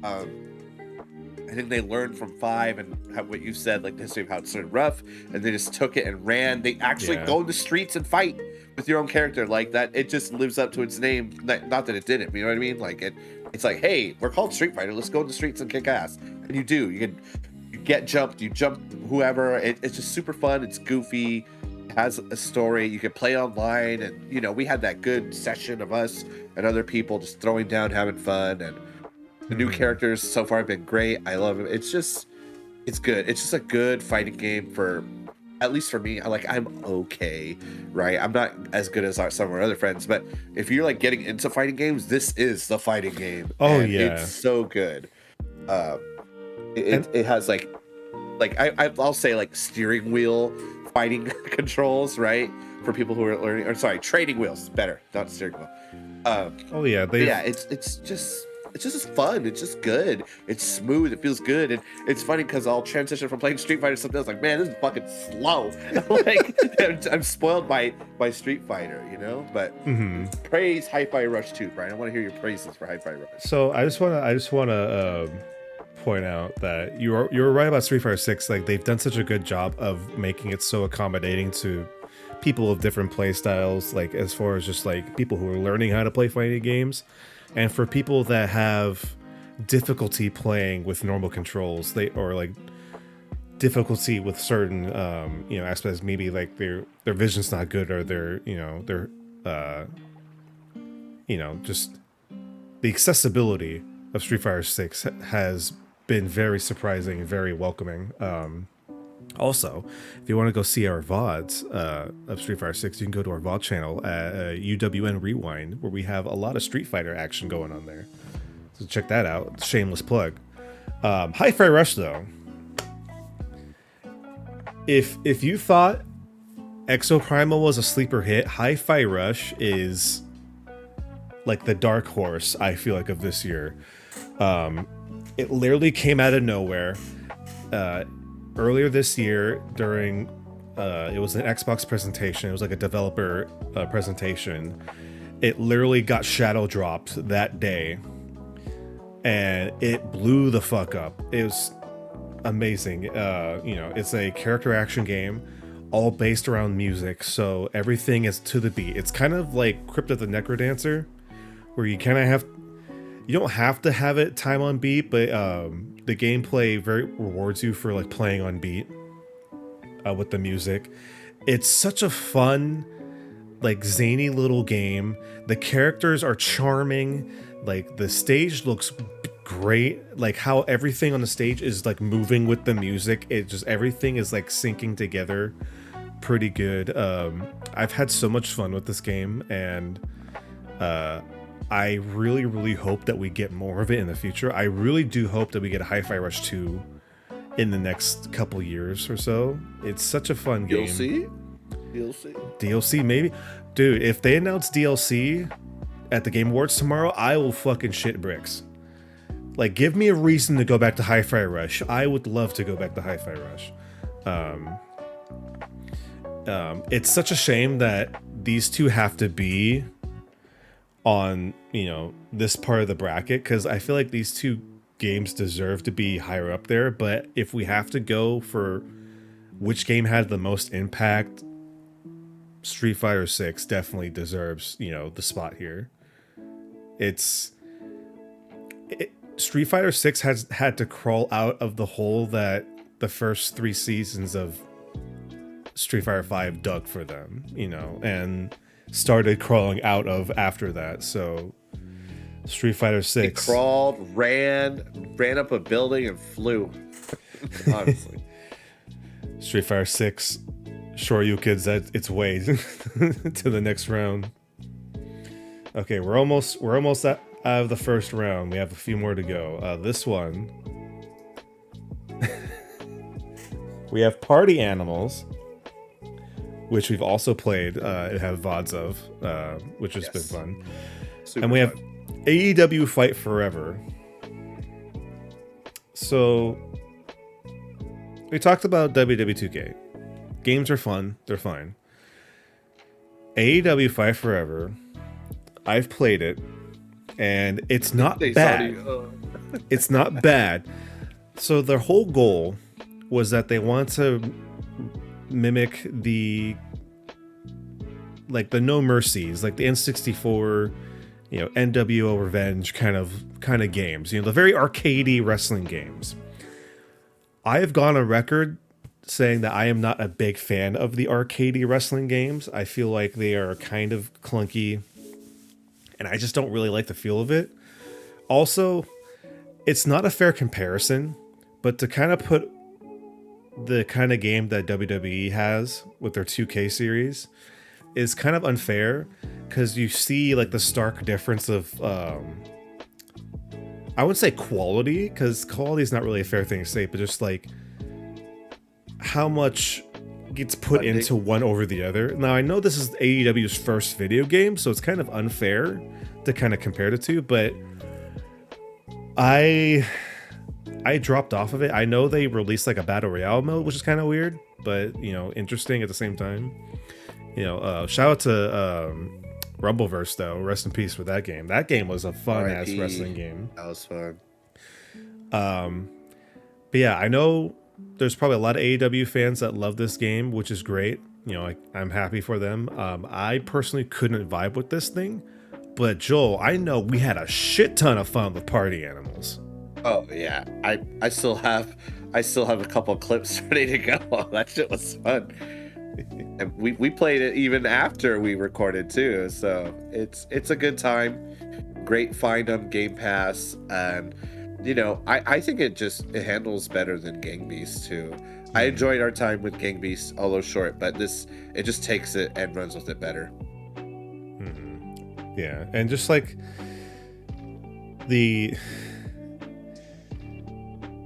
I think they learned from 5 and what you said, like the history of how it started rough, and they just took it and ran. They actually go in the streets and fight with your own character like that. It just lives up to its name. Not that it didn't, you know what I mean? Like it's like, hey, we're called Street Fighter. Let's go in the streets and kick ass. And you do. You get jumped. You jump whoever. It's just super fun. It's goofy. It has a story. You can play online, and you know we had that good session of us and other people just throwing down, having fun, and the new characters so far have been great. I love it. It's good. It's just a good fighting game for, at least for me. I'm okay, right? I'm not as good as some of our other friends, but if you're like getting into fighting games, this is the fighting game. Oh yeah, it's so good. It has like I'll say like steering wheel fighting controls, right? For people who are learning, or sorry, trading wheels is better, not steering wheel. Oh yeah, it's just fun. It's just good. It's smooth. It feels good, and it's funny because I'll transition from playing Street Fighter to something else. Like, man, this is fucking slow. Like, I'm spoiled by Street Fighter, you know. But praise Hi-Fi Rush 2, Brian. I want to hear your praises for Hi-Fi Rush. So I just want to point out that you're right about Street Fighter 6. Like, they've done such a good job of making it so accommodating to people of different play styles. Like, as far as just like people who are learning how to play fighting games. And for people that have difficulty playing with normal controls, or like difficulty with certain aspects, maybe like their vision's not good, or their just the accessibility of Street Fighter 6 has been very surprising and very welcoming. Also, if you want to go see our VODs of Street Fighter 6, you can go to our VOD channel at UWN Rewind, where we have a lot of Street Fighter action going on there. So check that out. Shameless plug. Hi-Fi Rush, though. If you thought Exoprimal was a sleeper hit, Hi-Fi Rush is like the dark horse, I feel like, of this year. It literally came out of nowhere. Earlier this year, during It was an Xbox presentation. It was like a developer presentation. It literally got shadow dropped that day, and it blew the fuck up. It was amazing. It's a character action game, all based around music, so everything is to the beat. It's kind of like Crypt of the Necrodancer, where you don't have to have it time on beat, but the gameplay very rewards you for like playing on beat with the music. It's such a fun, like zany little game. The characters are charming. Like the stage looks great. Like how everything on the stage is like moving with the music. Everything is like syncing together pretty good. I've had so much fun with this game, and I really, really hope that we get more of it in the future. I really do hope that we get a Hi-Fi Rush 2 in the next couple years or so. It's such a fun game. DLC maybe. Dude, if they announce DLC at the Game Awards tomorrow, I will fucking shit bricks. Like, give me a reason to go back to Hi-Fi Rush. I would love to go back to Hi-Fi Rush. It's such a shame that these two have to be on, this part of the bracket, because I feel like these two games deserve to be higher up there. But if we have to go for which game had the most impact, Street Fighter 6 definitely deserves, the spot here. Street Fighter 6 has had to crawl out of the hole that the first 3 seasons of Street Fighter 5 dug for them, and started crawling out of after that. So Street Fighter 6. It crawled, ran up a building and flew. Honestly. Street Fighter 6 Shoryuken's at its way to the next round. Okay, we're almost out of the first round. We have a few more to go. This one, we have Party Animals, which we've also played. It have VODs of, which has been fun. Super and we have fun. AEW Fight Forever. So we talked about WWE 2K. Games are fun. They're fine. AEW Fight Forever, I've played it, and it's not bad. It's not bad. So their whole goal was that they want to mimic the No Mercies, like the N64, NWO Revenge kind of games, the very arcadey wrestling games. I have gone on record saying that I am not a big fan of the arcadey wrestling games. I feel like they are kind of clunky, and I just don't really like the feel of it. Also, it's not a fair comparison, but to kind of put the kind of game that WWE has with their 2K series is kind of unfair, because you see like the stark difference of I wouldn't say quality, because quality is not really a fair thing to say, but just like how much gets put into one over the other. Now, I know this is AEW's first video game, so it's kind of unfair to kind of compare the two, but I dropped off of it. I know they released like a battle royale mode, which is kind of weird, but interesting at the same time. Shout out to Rumbleverse though. Rest in peace for that game. That game was a fun ass wrestling game. That was fun. But yeah, I know there's probably a lot of AEW fans that love this game, which is great. I'm happy for them. I personally couldn't vibe with this thing, but Joel, I know we had a shit ton of fun with Party Animals. Oh yeah, I still have a couple of clips ready to go. That shit was fun, and we played it even after we recorded too. So it's a good time. Great find on Game Pass, and I think it handles better than Gang Beasts too. I enjoyed our time with Gang Beasts, although short, but it just takes it and runs with it better. Mm-hmm. Yeah, and just like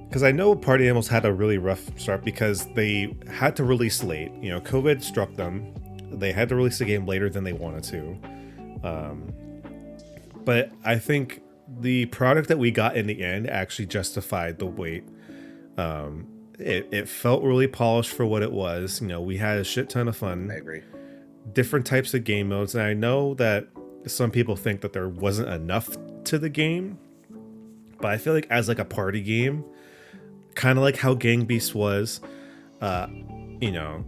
because I know Party Animals had a really rough start because they had to release late. COVID struck them. They had to release the game later than they wanted to. But I think the product that we got in the end actually justified the wait. It felt really polished for what it was. You know, we had a shit ton of fun. I agree. Different types of game modes, and I know that some people think that there wasn't enough to the game, but I feel like as like a party game, kind of like how Gang Beasts was, you know,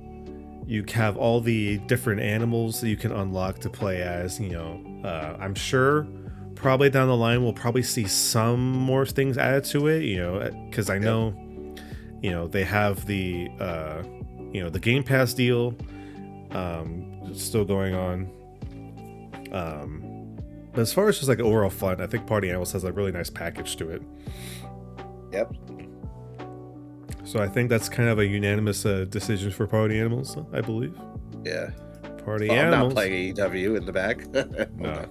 you have all the different animals that you can unlock to play as. You know, I'm sure probably down the line we'll probably see some more things added to it. You know, because I know, you know, they have the you know, the Game Pass deal still going on. But as far as just like overall fun, I think Party Animals has a really nice package to it. Yep. So I think that's kind of a unanimous decision for Party Animals, I believe. Yeah. Party Animals. I'm not Animals. playing AEW in the back. No.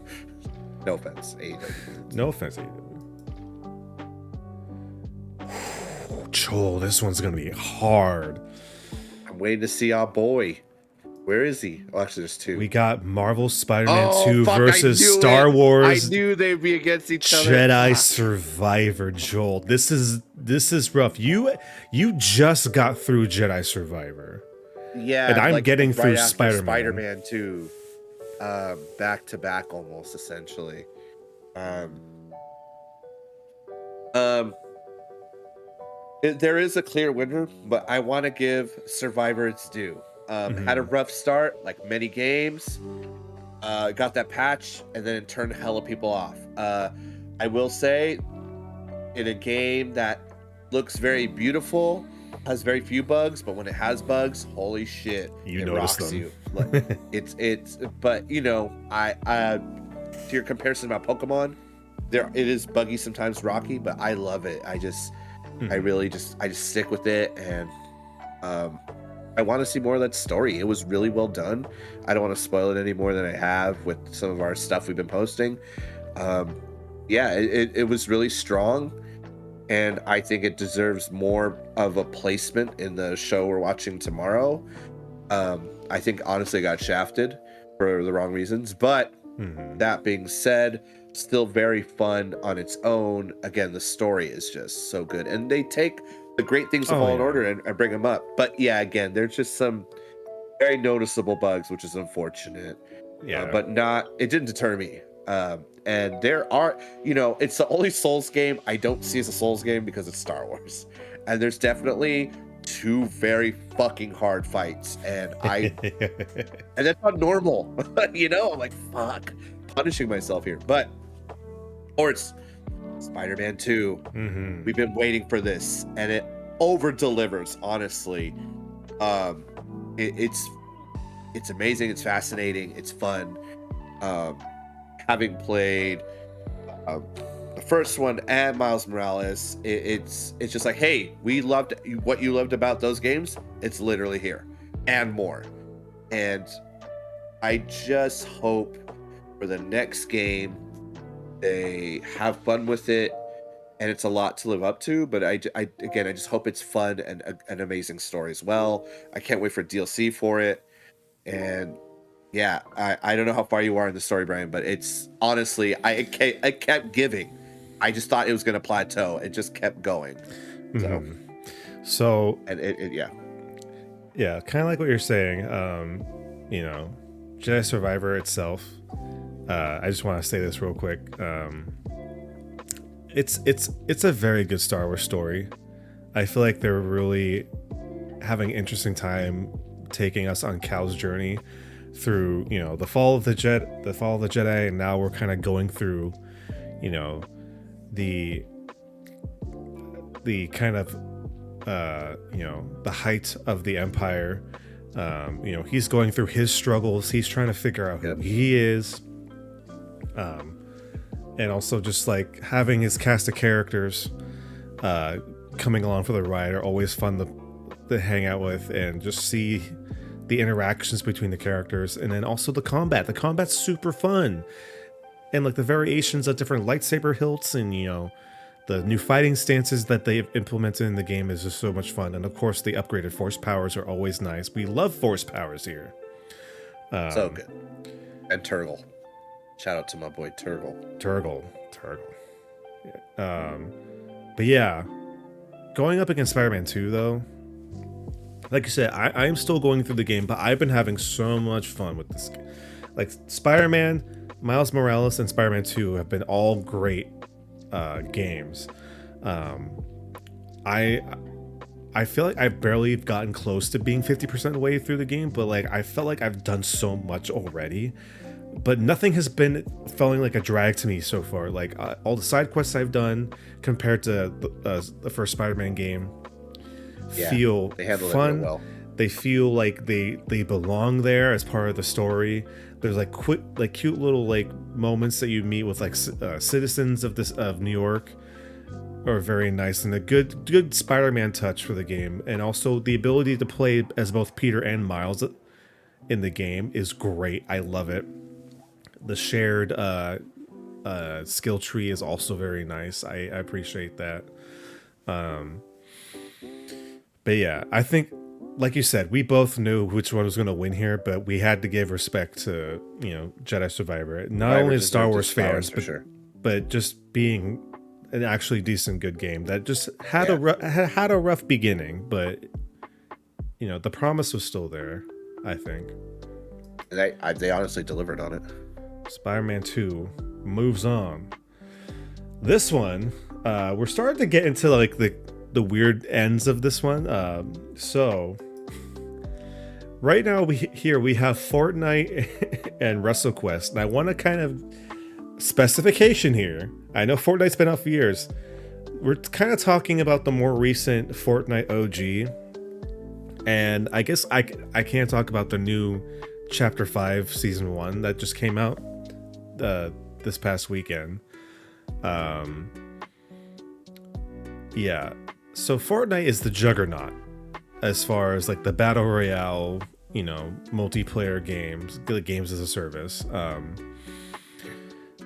No offense, AEW. No offense, AEW. Joel, this one's gonna be hard. I'm waiting to see our boy. Where is he? Oh, actually, there's two. We got Marvel Spider-Man 2 versus Star Wars. I knew they'd be against each other. Jedi Survivor, Joel. This is rough. You just got through Jedi Survivor. Yeah, and I'm like getting right through after Spider-Man. Spider-Man 2, back to back almost essentially. There is a clear winner, but I want to give Survivor its due. Had a rough start, like many games. Got that patch, and then it turned hella people off. I will say, in a game that looks very beautiful, has very few bugs, but when it has bugs, holy shit, You it notice rocks them. you. Like, it's. But you know, I to your comparison about Pokemon, it is buggy sometimes, rocky, but I love it. I really just stick with it, and I want to see more of that story. It was really well done. I don't want to spoil it any more than I have with some of our stuff we've been posting. Yeah, it was really strong, and I think it deserves more of a placement in the show we're watching tomorrow. I think honestly got shafted for the wrong reasons, but that being said, still very fun on its own. Again, the story is just so good, and they take the great things of Fallen Order and bring them up. But yeah, again, there's just some very noticeable bugs, which is unfortunate. Yeah, but it didn't deter me. And there are, you know, it's the only Souls game I don't see as a Souls game because it's Star Wars, and there's definitely two very fucking hard fights, and and that's not normal. You know, I'm like, fuck, punishing myself here. But or it's Spider-Man 2. We've been waiting for this, and it over delivers. Honestly, it's amazing. It's fascinating. It's fun. Having played the first one and Miles Morales, it's just like, hey, we loved what you loved about those games. It's literally here and more. And I just hope for the next game they have fun with it, and it's a lot to live up to. But I just hope it's fun and an amazing story as well. I can't wait for DLC for it. And yeah, I don't know how far you are in the story, Brian, but it's honestly, I kept giving. I just thought it was going to plateau. It just kept going. So and yeah, kind of like what you're saying. You know, Jedi Survivor itself. I just want to say this real quick. It's a very good Star Wars story. I feel like they're really having an interesting time taking us on Cal's journey through, you know, the fall of the Jedi, and now we're kind of going through, you know, the kind of you know, the height of the Empire. You know, he's going through his struggles. He's trying to figure out who he is. And also just like having his cast of characters coming along for the ride are always fun to hang out with and just see the interactions between the characters. And then also the combat. The combat's super fun. And like the variations of different lightsaber hilts and, you know, the new fighting stances that they've implemented in the game is just so much fun. And of course, the upgraded force powers are always nice. We love force powers here. So good. And Turgle. Shout out to my boy Turgle. But yeah, going up against Spider-Man 2 though, like you said, I am still going through the game, but I've been having so much fun with this. Like Spider-Man, Miles Morales, and Spider-Man 2 have been all great games. I feel like I've barely gotten close to being 50% of the way through the game, but like I felt like I've done so much already. But nothing has been feeling like a drag to me so far. Like all the side quests I've done compared to the first Spider-Man game feel they handle fun. it real well. They feel like they belong there as part of the story. There's like cute little like moments that you meet with like citizens of New York are very nice, and a good Spider-Man touch for the game. And also the ability to play as both Peter and Miles in the game is great. I love it. The shared skill tree is also very nice. I appreciate that. But yeah, I think, like you said, we both knew which one was going to win here, but we had to give respect to, Jedi Survivor. Not only as Star Wars fans, but just being an actually decent, good game that just had a rough beginning, but the promise was still there, I think. They honestly delivered on it. Spider-Man 2 moves on. This one, we're starting to get into like the weird ends of this one. So right now we have Fortnite and WrestleQuest, and I want to kind of specification here. I know Fortnite's been out for years. We're kind of talking about the more recent Fortnite OG, and I guess I can't talk about the new Chapter 5 Season 1 that just came out this past weekend. Yeah, so Fortnite is the juggernaut as far as like the battle royale, multiplayer games as a service.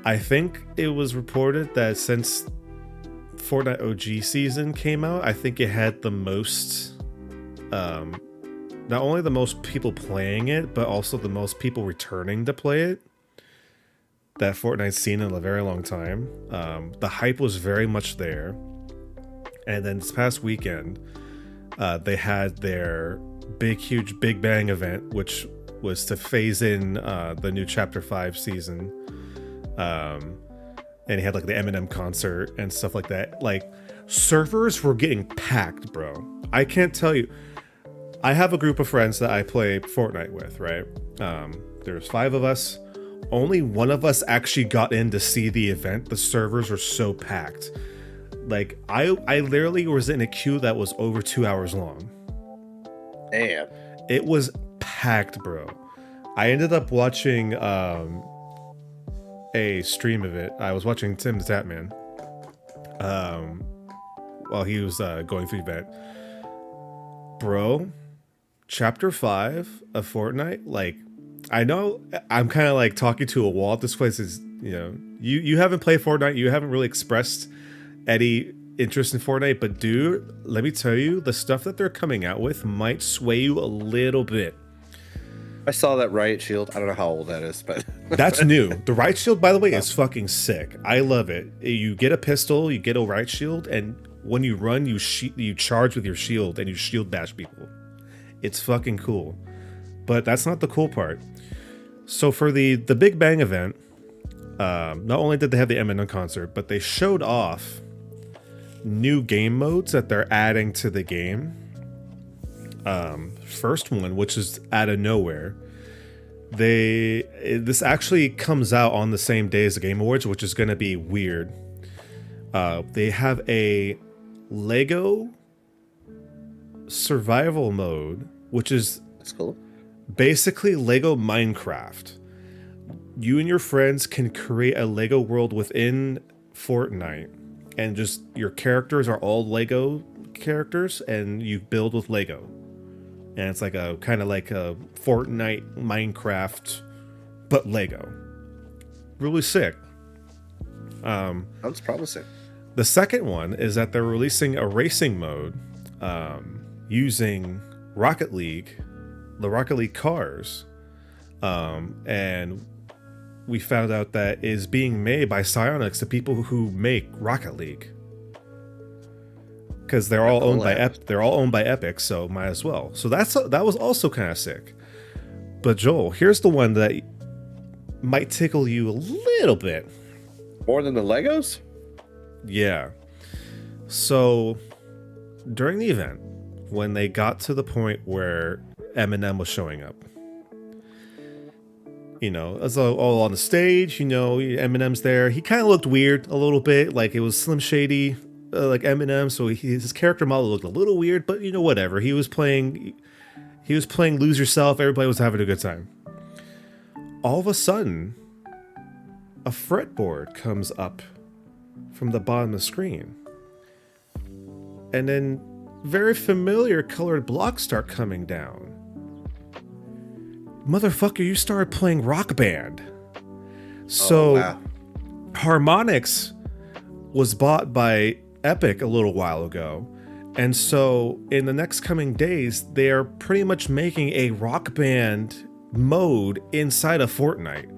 I think it was reported that since Fortnite OG season came out, I think it had the most, not only the most people playing it, but also the most people returning to play it that Fortnite's seen in a very long time. The hype was very much there. And then this past weekend, they had their huge Big Bang event, which was to phase in the new Chapter 5 season. And he had like the Eminem concert and stuff like that. Like, servers were getting packed, bro. I can't tell you. I have a group of friends that I play Fortnite with, right? There's 5 of us. Only one of us actually got in to see the event. The servers were so packed. Like, I literally was in a queue that was over 2 hours long. Damn. It was packed, bro. I ended up watching a stream of it. I was watching Tim the Tatman while he was going through the event. Bro, Chapter 5 of Fortnite, like, I know I'm kind of like talking to a wall. This place is, you haven't played Fortnite. You haven't really expressed any interest in Fortnite. But dude, let me tell you, the stuff that they're coming out with might sway you a little bit. I saw that riot shield. I don't know how old that is, but that's new. The riot shield, by the way, is fucking sick. I love it. You get a pistol, you get a riot shield, and when you run, you charge with your shield and you shield bash people. It's fucking cool. But that's not the cool part. So for the Big Bang event, not only did they have the Eminem concert, but they showed off new game modes that they're adding to the game. First one, which is out of nowhere, this actually comes out on the same day as the Game Awards, which is going to be weird. They have a Lego survival mode, which is that's cool. Basically Lego Minecraft. You and your friends can create a Lego world within Fortnite, and just your characters are all Lego characters, and you build with Lego. And it's like a kind of like a Fortnite Minecraft, but Lego. Really sick. That's promising. The second one is that they're releasing a racing mode using Rocket League, the Rocket League cars. And we found out that it is being made by Psyonix, the people who make Rocket League. because they're all owned by Epic, so might as well. So that was also kind of sick. But Joel, here's the one that might tickle you a little bit. More than the Legos? Yeah. So during the event, when they got to the point where Eminem was showing up, you know, as all on the stage, you know, Eminem's there. He kind of looked weird a little bit, like it was Slim Shady, like Eminem. So his character model looked a little weird, but you know, whatever. He was playing Lose Yourself. Everybody was having a good time. All of a sudden, a fretboard comes up from the bottom of the screen. And then very familiar colored blocks start coming down. Motherfucker, you started playing Rock Band. So, wow. Harmonix was bought by Epic a little while ago. And so, in the next coming days, they are pretty much making a Rock Band mode inside of Fortnite.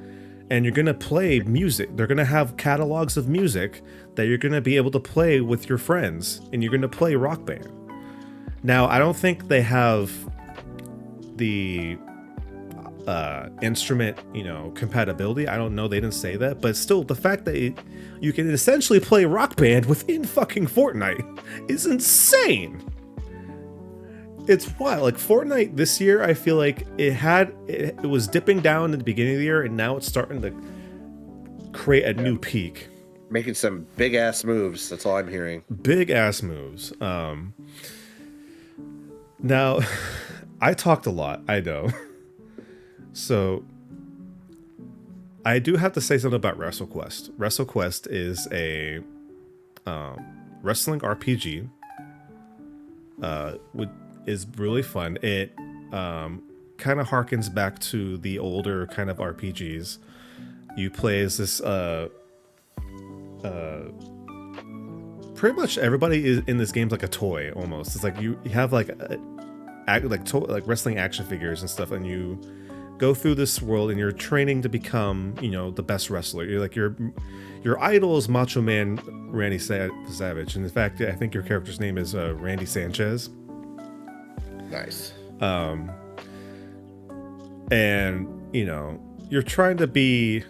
And you're going to play music. They're going to have catalogs of music that you're going to be able to play with your friends. And you're going to play Rock Band. Now, I don't think they have the instrument, you know, compatibility. I don't know. They didn't say that. But still, the fact that you can essentially play Rock Band within fucking Fortnite is insane. It's wild. Like Fortnite this year, I feel like it was dipping down at the beginning of the year, and now it's starting to create a new peak. Making some big ass moves. That's all I'm hearing. Big ass moves. Now, I talked a lot. I know. So, I do have to say something about WrestleQuest. WrestleQuest is a wrestling RPG. Is really fun. It kind of harkens back to the older kind of RPGs. You play as this pretty much everybody is in this game's like a toy almost. It's like you have like wrestling action figures and stuff, and you go through this world and you're training to become, you know, the best wrestler. You're like your idol is Macho Man Randy Savage, and in fact, I think your character's name is Randy Sanchez. Nice. And you know, you're trying to be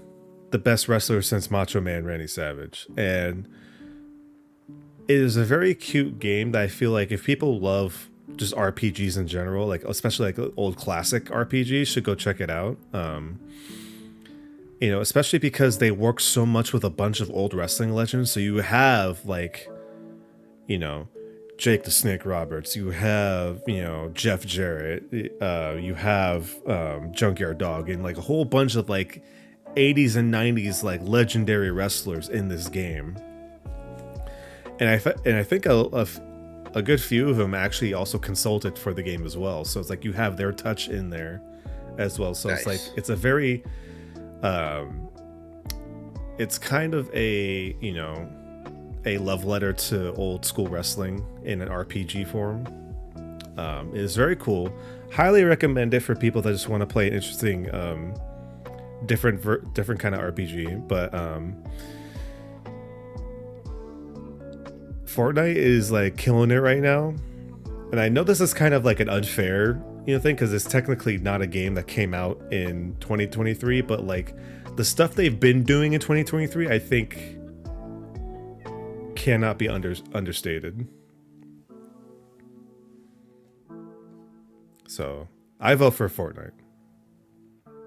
the best wrestler since Macho Man Randy Savage, and it is a very cute game that I feel like if people love just RPGs in general, like especially like old classic RPGs, should go check it out. You know, especially because they work so much with a bunch of old wrestling legends. So you have like, you know, Jake the Snake Roberts, you have, you know, Jeff Jarrett, you have Junkyard Dog, and like a whole bunch of like 80s and 90s like legendary wrestlers in this game. And I think a good few of them actually also consulted for the game as well. So it's like you have their touch in there as well. So nice. It's like it's a very it's kind of a, you know, a love letter to old school wrestling in an RPG form. It is very cool. Highly recommend it for people that just want to play an interesting different kind of RPG. But Fortnite is like killing it right now, and I know this is kind of like an unfair, you know, thing, because it's technically not a game that came out in 2023, but like the stuff they've been doing in 2023, I think cannot be understated. So I vote for Fortnite.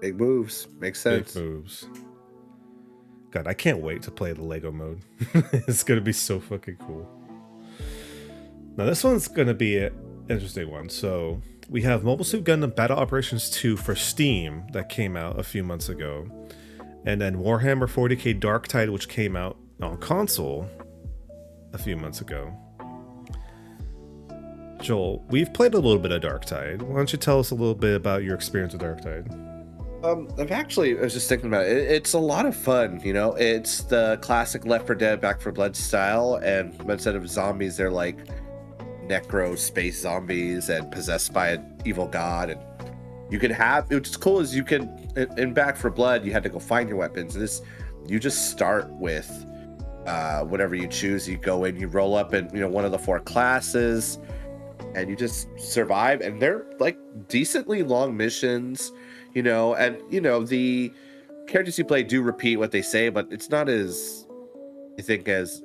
Big moves. Makes sense. Big moves. God, I can't wait to play the Lego mode. It's gonna be so fucking cool. Now this one's gonna be an interesting one. So we have Mobile Suit Gundam Battle Operations 2 for Steam that came out a few months ago, and then Warhammer 40k Dark Tide, which came out on console a few months ago. Joel, we've played a little bit of Dark Tide. Why don't you tell us a little bit about your experience with Dark Tide? I was just thinking about it. It's a lot of fun, you know. It's the classic Left 4 Dead, Back 4 Blood style, and instead of zombies, they're like necro space zombies and possessed by an evil god. And you can have, what's cool is you can, in Back 4 Blood, you had to go find your weapons. You just start with whatever you choose, you go in, you roll up in, one of the 4 classes, and you just survive. And they're like decently long missions, and the characters you play do repeat what they say, but it's not as, I think, as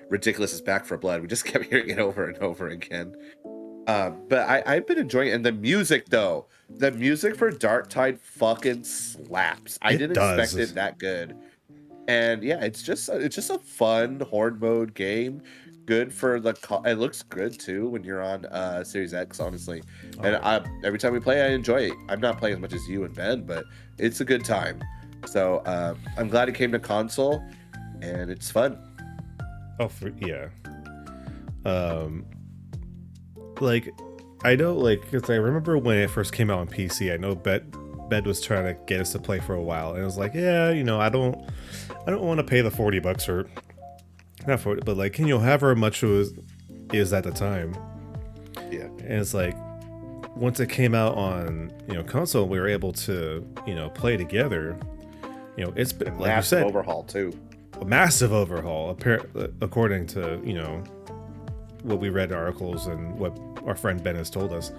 ridiculous as Back for Blood. We just kept hearing it over and over again. But I've been enjoying it. And the music, though, the music for Dark Tide fucking slaps. I didn't expect it that good. And yeah, it's just a fun horde mode game. Good for the it looks good too when you're on Series X, honestly. And every time we play, I enjoy it. I'm not playing as much as you and Ben, but it's a good time. So I'm glad it came to console, and it's fun. Yeah. Like, I know, like, because I remember when it first came out on PC, I know Bed was trying to get us to play for a while, and it was like, yeah, I don't want to pay the $40 or not 40, but like, however much it is at the time. Yeah. And it's like, once it came out on console, we were able to play together. It's been, like you said, overhaul too. A massive overhaul, according to what we read in articles and what our friend Ben has told us.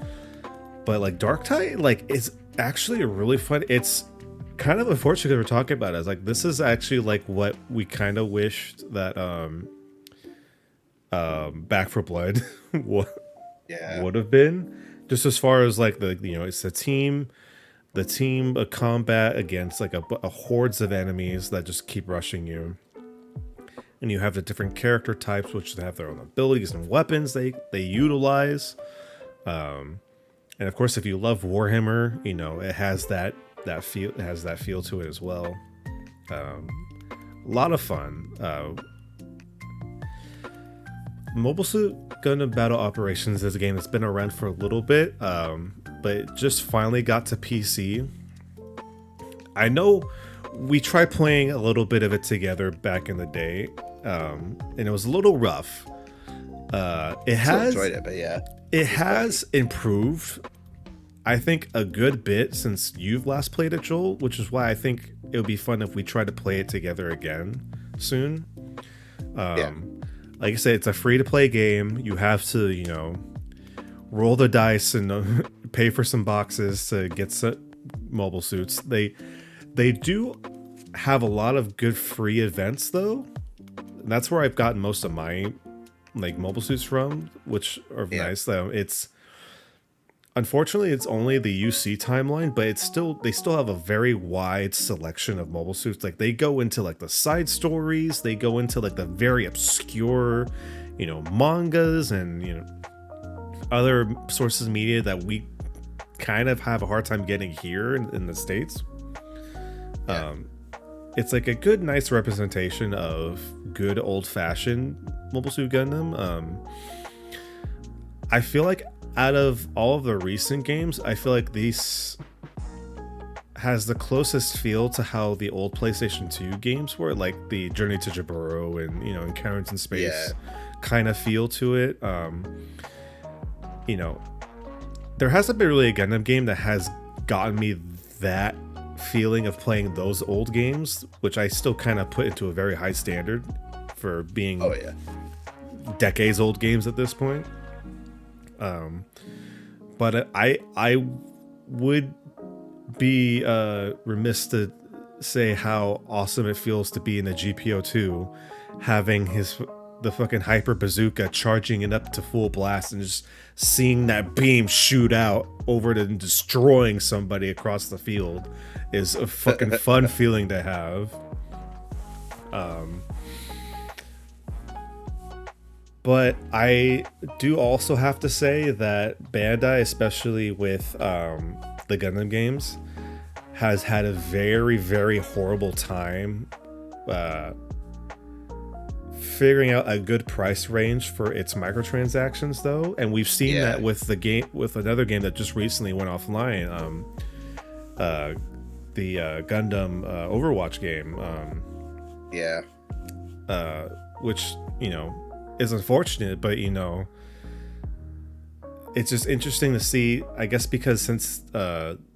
But like Dark Tide, like, it's actually a really fun. It's kind of unfortunate we're talking about it. It's like, this is actually like what we kind of wished that Back for Blood would have been, just as far as like it's the team combat against like a hordes of enemies that just keep rushing you. And you have the different character types, which have their own abilities and weapons they utilize. And of course, if you love Warhammer, it has that feel. It has that feel to it as well. A lot of fun. Mobile Suit Gundam Battle Operations is a game that's been around for a little bit, but it just finally got to PC. I know we tried playing a little bit of it together back in the day. And it was a little rough. It has enjoyed it, but yeah, it has improved, I think, a good bit since you've last played it, Joel, which is why I think it would be fun if we try to play it together again soon. Like I said, it's a free to play game. You have to, roll the dice and pay for some boxes to get some mobile suits. They do have a lot of good free events though. That's where I've gotten most of my like mobile suits from, which are nice though. It's unfortunately it's only the UC timeline, but they still have a very wide selection of mobile suits. Like, they go into like the side stories, they go into like the very obscure, mangas and other sources of media that we kind of have a hard time getting here in the States. It's like a good, nice representation of good old-fashioned Mobile Suit Gundam. I feel like out of all of the recent games, I feel like this has the closest feel to how the old PlayStation 2 games were, like the Journey to Jaburo and Encounters in Space kind of feel to it. There hasn't been really a Gundam game that has gotten me that feeling of playing those old games, which I still kind of put into a very high standard for being decades old games at this point. But I would be remiss to say how awesome it feels to be in a GPO2, having the fucking hyper bazooka, charging it up to full blast and just seeing that beam shoot out over to destroying somebody across the field is a fucking fun feeling to have. But I do also have to say that Bandai, especially with the Gundam games, has had a very, very horrible time figuring out a good price range for its microtransactions, though. And we've seen that with another game that just recently went offline, the Gundam Overwatch game. Which, is unfortunate, but it's just interesting to see, I guess, because since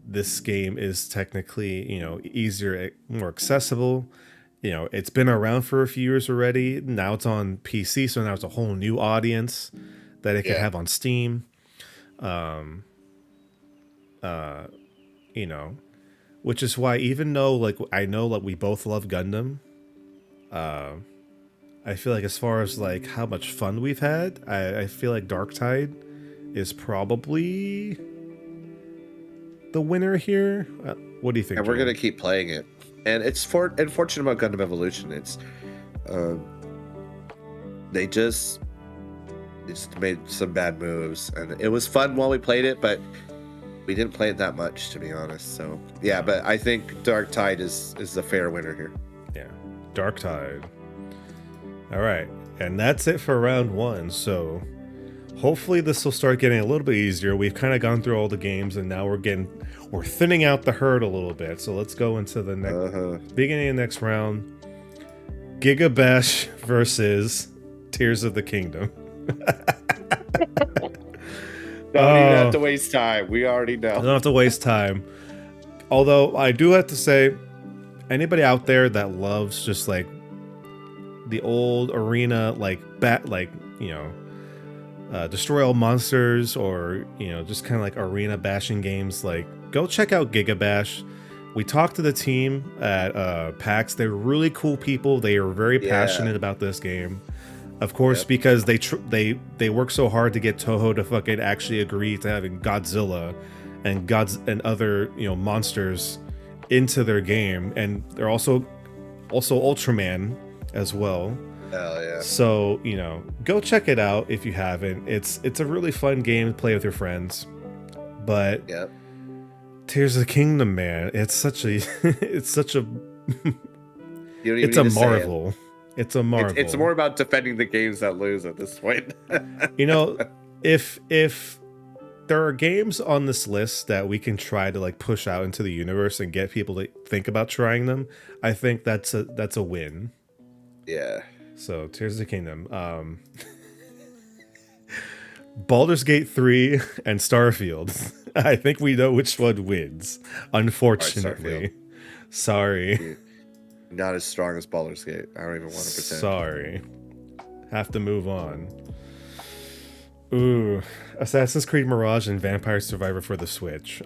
this game is technically easier, more accessible, you know, it's been around for a few years already. Now it's on PC, so now it's a whole new audience that it can have on Steam. You know, which is why even though like I know like we both love Gundam, I feel like as far as like how much fun we've had, I feel like Dark Tide is probably the winner here. What do you think? And we're gonna keep playing it. And it's unfortunate about Gundam Evolution. It's they just made some bad moves, and it was fun while we played it, but we didn't play it that much, to be honest. So yeah, but I think Dark Tide is the fair winner here. Yeah, Dark Tide. All right, and that's it for round 1. So hopefully this will start getting a little bit easier. We've kind of gone through all the games, and now we're thinning out the herd a little bit. So let's go into the next beginning of the next round. Giga Bash versus Tears of the Kingdom. Don't even have to waste time. We already know. Don't have to waste time. Although I do have to say, anybody out there that loves just like the old arena, like destroy all monsters, or just kind of like arena bashing games, like go check out Giga Bash. We talked to the team at PAX. They're really cool people. They are very passionate about this game. Of course, because they work so hard to get Toho to fucking actually agree to having Godzilla and other monsters into their game, and they're also Ultraman as well. Hell yeah! So go check it out if you haven't. It's a really fun game to play with your friends. But Tears of the Kingdom, man, it's such a it's a marvel. It's a marvel. It's more about defending the games that lose at this point. If there are games on this list that we can try to like push out into the universe and get people to think about trying them, I think that's a win. Yeah. So Tears of the Kingdom, Baldur's Gate 3 and Starfield. I think we know which one wins. Unfortunately, right, sorry. Not as strong as Baldur's Gate. I don't even want to pretend. Sorry. Have to move on. Ooh. Assassin's Creed Mirage and Vampire Survivor for the Switch.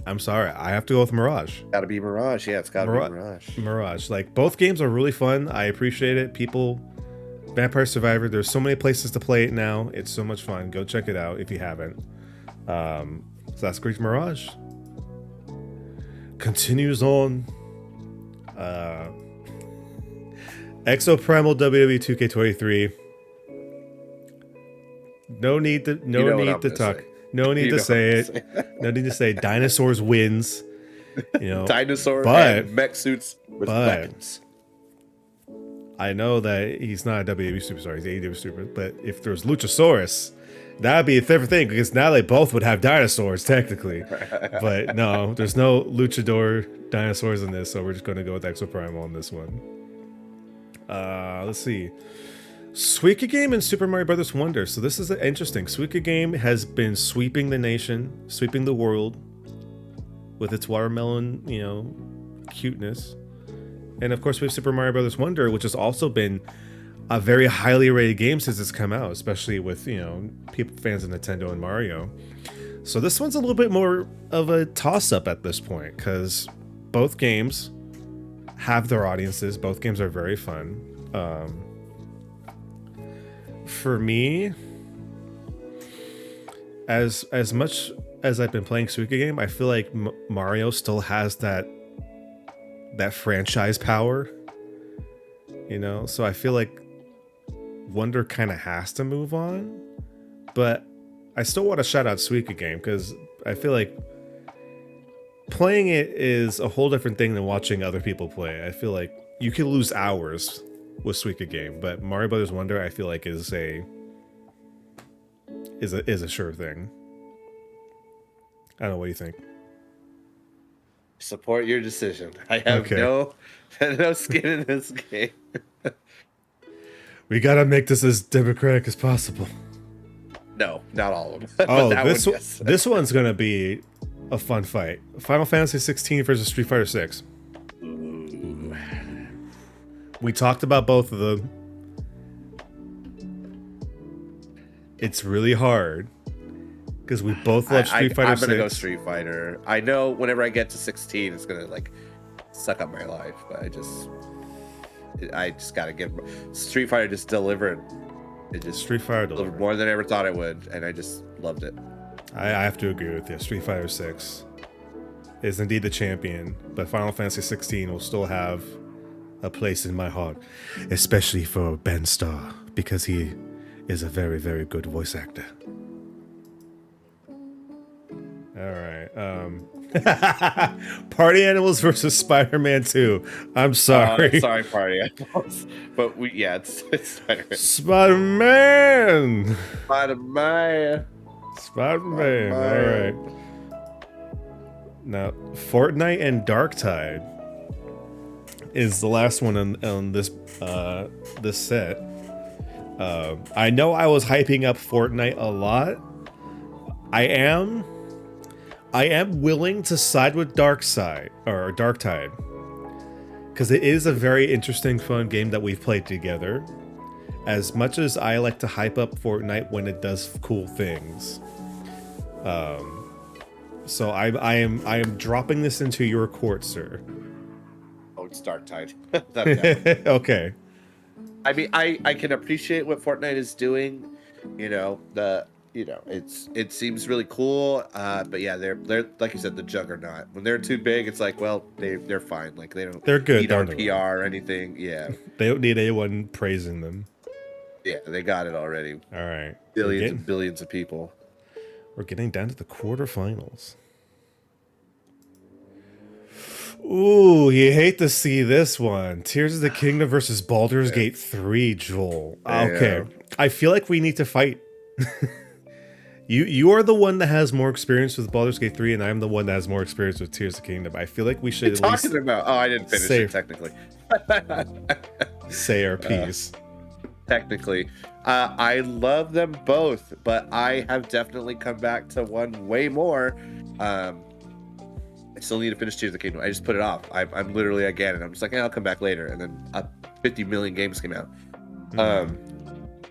I'm sorry. I have to go with Mirage. Gotta be Mirage. Yeah, it's gotta be Mirage. Mirage. Like, both games are really fun. I appreciate it. Vampire Survivor, there's so many places to play it now. It's so much fun. Go check it out if you haven't. Assassin's Creed Mirage continues on. Exoprimal WWE 2K23. No need to talk. Say. No need to say it. No need to say dinosaurs wins. Dinosaur and mech suits with weapons. I know that he's not a WWE superstar. He's an AEW superstar. But if there's Luchasaurus, that'd be a different thing, because now they both would have dinosaurs technically. But no, there's no luchador dinosaurs in this, so we're just going to go with Exoprimal on this one. Let's see. Suika Game and Super Mario Brothers Wonder. So this is interesting. Suika Game has been sweeping the nation, sweeping the world with its watermelon, cuteness. And of course we have Super Mario Brothers Wonder, which has also been a very highly rated game since it's come out, especially with, fans of Nintendo and Mario. So this one's a little bit more of a toss-up at this point, because both games have their audiences. Both games are very fun. For me, as much as I've been playing Suika Game, I feel like Mario still has that franchise power, so I feel like Wonder kind of has to move on, but I still want to shout out Suika Game, because I feel like playing it is a whole different thing than watching other people play. I feel like you can lose hours with Suika Game, but Mario Brothers Wonder, I feel like is a sure thing. I don't know, what do you think? Support your decision. I have no skin in this game. We gotta make this as democratic as possible. No, not all of them. Oh, this one's gonna be a fun fight. Final Fantasy 16 versus Street Fighter 6. We talked about both of them. It's really hard because we both love Street Fighter 6. I'm gonna go Street Fighter. I know whenever I get to 16, it's gonna like suck up my life, but I just gotta give Street Fighter just delivered. It just Street Fighter delivered more than I ever thought it would, and I just loved it. I have to agree with you. Street Fighter 6 is indeed the champion, but Final Fantasy 16 will still have a place in my heart, especially for Ben Starr, because he is a very, very good voice actor. All right. Party Animals versus Spider-Man 2. I'm sorry. Sorry, Party Animals. But it's Spider-Man. Spider-Man! Spider-Man. Spider-Man. All right. Now, Fortnite and Darktide is the last one on this this set. I know I was hyping up Fortnite a lot. I am willing to side with Darktide, because it is a very interesting, fun game that we've played together. As much as I like to hype up Fortnite when it does cool things, so I am dropping this into your court, sir. Oh, it's Darktide. Okay. I mean, I can appreciate what Fortnite is doing. It seems really cool. But yeah, they're like you said, the juggernaut. When they're too big, it's like, well, they're fine. Like they're good. Need our PR or anything. Yeah. They don't need anyone praising them. Yeah, they got it already. All right. Billions and billions of people. We're getting down to the quarterfinals. Ooh, you hate to see this one. Tears of the Kingdom versus Baldur's Gate 3, Joel. Okay. I feel like we need to fight. You are the one that has more experience with Baldur's Gate 3, and I'm the one that has more experience with Tears of the Kingdom. I feel like we should at least about. Oh, I didn't finish it technically. Say our piece. Technically. I love them both, but I have definitely come back to one way more. I still need to finish Tears of the Kingdom. I just put it off. I'm literally again, and I'm just like, I'll come back later. And then 50 million games came out.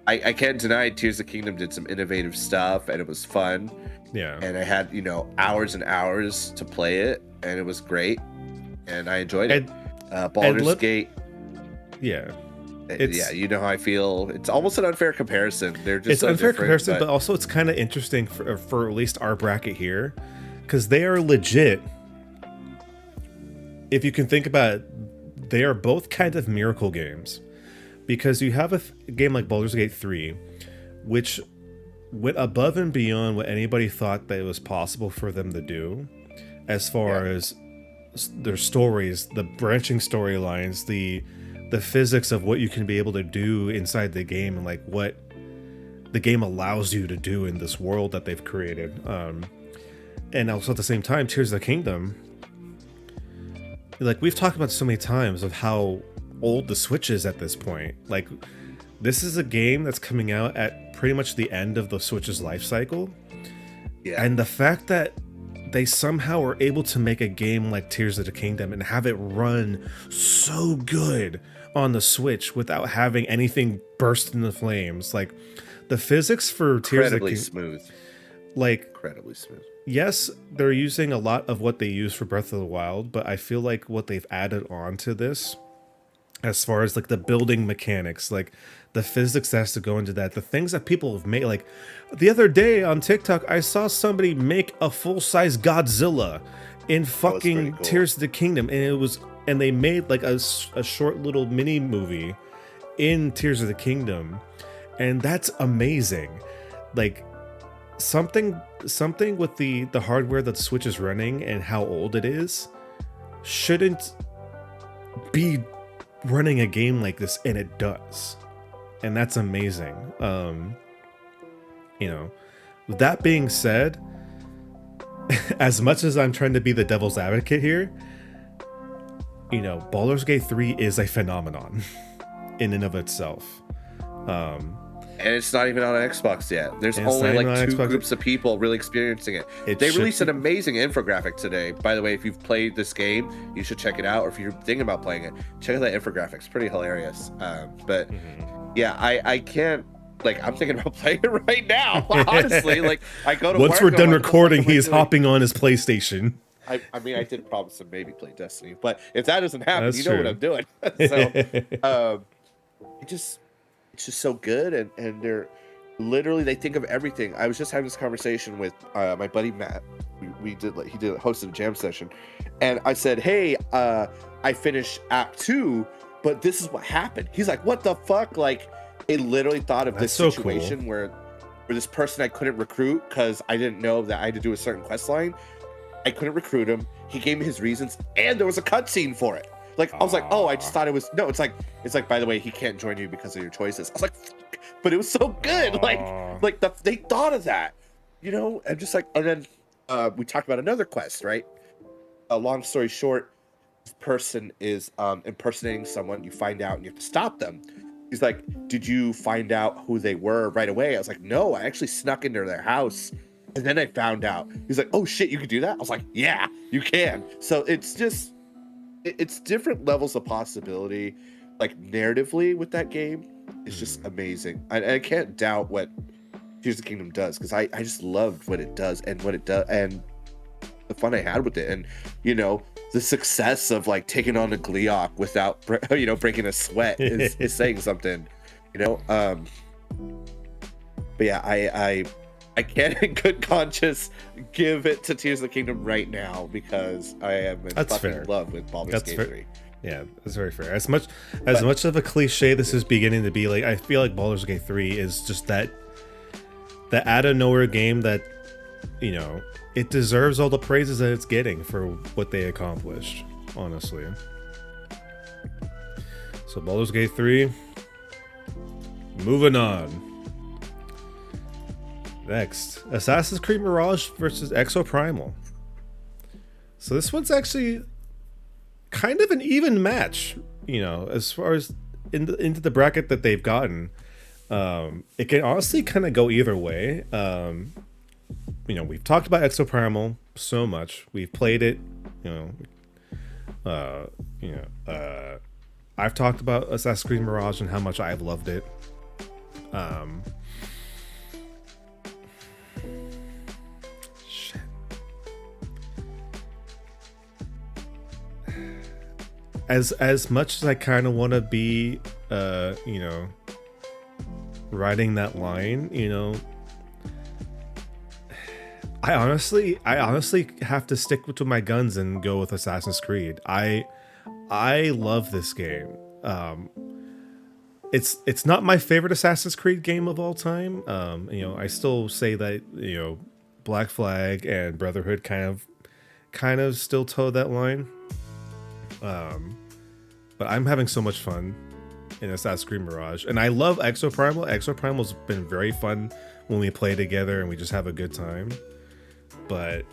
I can't deny Tears of the Kingdom did some innovative stuff, and it was fun. Yeah. And I had hours and hours to play it, and it was great, and I enjoyed it. Baldur's Gate. Yeah. You know how I feel. It's almost an unfair comparison. They're just it's an unfair comparison, but also it's kind of interesting for at least our bracket here, because they are legit. If you can think about it, they are both kind of miracle games, because you have a game like Baldur's Gate 3, which went above and beyond what anybody thought that it was possible for them to do, as far as their stories, the branching storylines, the physics of what you can be able to do inside the game, and like what the game allows you to do in this world that they've created. And also at the same time, Tears of the Kingdom, like we've talked about so many times of how old the Switch is at this point. Like, this is a game that's coming out at pretty much the end of the Switch's life cycle. Yeah. And the fact that they somehow were able to make a game like Tears of the Kingdom and have it run so good on the Switch without having anything burst into flames. Like, the physics for Tears of the Kingdom, smooth. Like, incredibly smooth. Yes, they're using a lot of what they use for Breath of the Wild, but I feel like what they've added on to this, as far as like the building mechanics, like the physics that has to go into that, the things that people have made. Like the other day on TikTok, I saw somebody make a full-size Godzilla in fucking cool. Tears of the Kingdom, and they made like a short little mini movie in Tears of the Kingdom, and that's amazing. Like something with the hardware that the Switch is running and how old it is shouldn't be running a game like this, and it does, and that's amazing. With that being said, as much as I'm trying to be the devil's advocate here, Baldur's Gate 3 is a phenomenon in and of itself. And it's not even on Xbox yet. There's only like 2 groups of people really experiencing it. They released an amazing infographic today. By the way, if you've played this game, you should check it out. Or if you're thinking about playing it, check out that infographic. It's pretty hilarious. But yeah, I can't. Like, I'm thinking about playing it right now. Honestly, like, I go to once work, we're done recording, he's hopping on his PlayStation. I mean, I did promise him maybe play Destiny, but if that doesn't happen, you know what I'm doing. So, it's just so good, and they're literally, they think of everything. I was just having this conversation with my buddy Matt. He hosted a jam session, and I said, hey, I finished Act 2, but this is what happened. He's like, what the fuck? Like, I literally thought of this situation where this person I couldn't recruit because I didn't know that I had to do a certain quest line. I couldn't recruit him. He gave me his reasons, and there was a cutscene for it. Like, I was like, oh, I just thought it was no. It's like, by the way, he can't join you because of your choices. I was like, fuck. But it was so good. They thought of that, you know. And just like, and then we talked about another quest, right? A long story short, this person is impersonating someone. You find out, and you have to stop them. He's like, did you find out who they were right away? I was like, no, I actually snuck into their house. And then I found out. He's like, oh shit, you can do that? I was like, yeah, you can. So it's just, it's different levels of possibility, like narratively with that game. It's just amazing. I can't doubt what Tears of the Kingdom does, because I just loved what it does and and the fun I had with it. And, you know, the success of like taking on a Gleeok without, you know, breaking a sweat is saying something, you know. But yeah, I can't in good conscience give it to Tears of the Kingdom right now, because I am in fucking love with Baldur's Gate 3. Yeah, that's very fair. As much of a cliche this is beginning to be, like, I feel like Baldur's Gate 3 is just that out of nowhere game that, you know, it deserves all the praises that it's getting for what they accomplished, honestly. So Baldur's Gate 3, moving on. Next, Assassin's Creed Mirage versus Exoprimal. So this one's actually kind of an even match, you know, as far as into the bracket that they've gotten. It can honestly kind of go either way. You know, we've talked about Exoprimal so much. We've played it, I've talked about Assassin's Creed Mirage and how much I've loved it. As much as I kind of want to be, you know, riding that line, you know, I honestly have to stick to my guns and go with Assassin's Creed. I love this game. It's not my favorite Assassin's Creed game of all time. You know, I still say that, you know, Black Flag and Brotherhood kind of still toe that line. But I'm having so much fun in Assassin's Creed Mirage, and I love Exoprimal. Exoprimal's been very fun when we play together and we just have a good time. But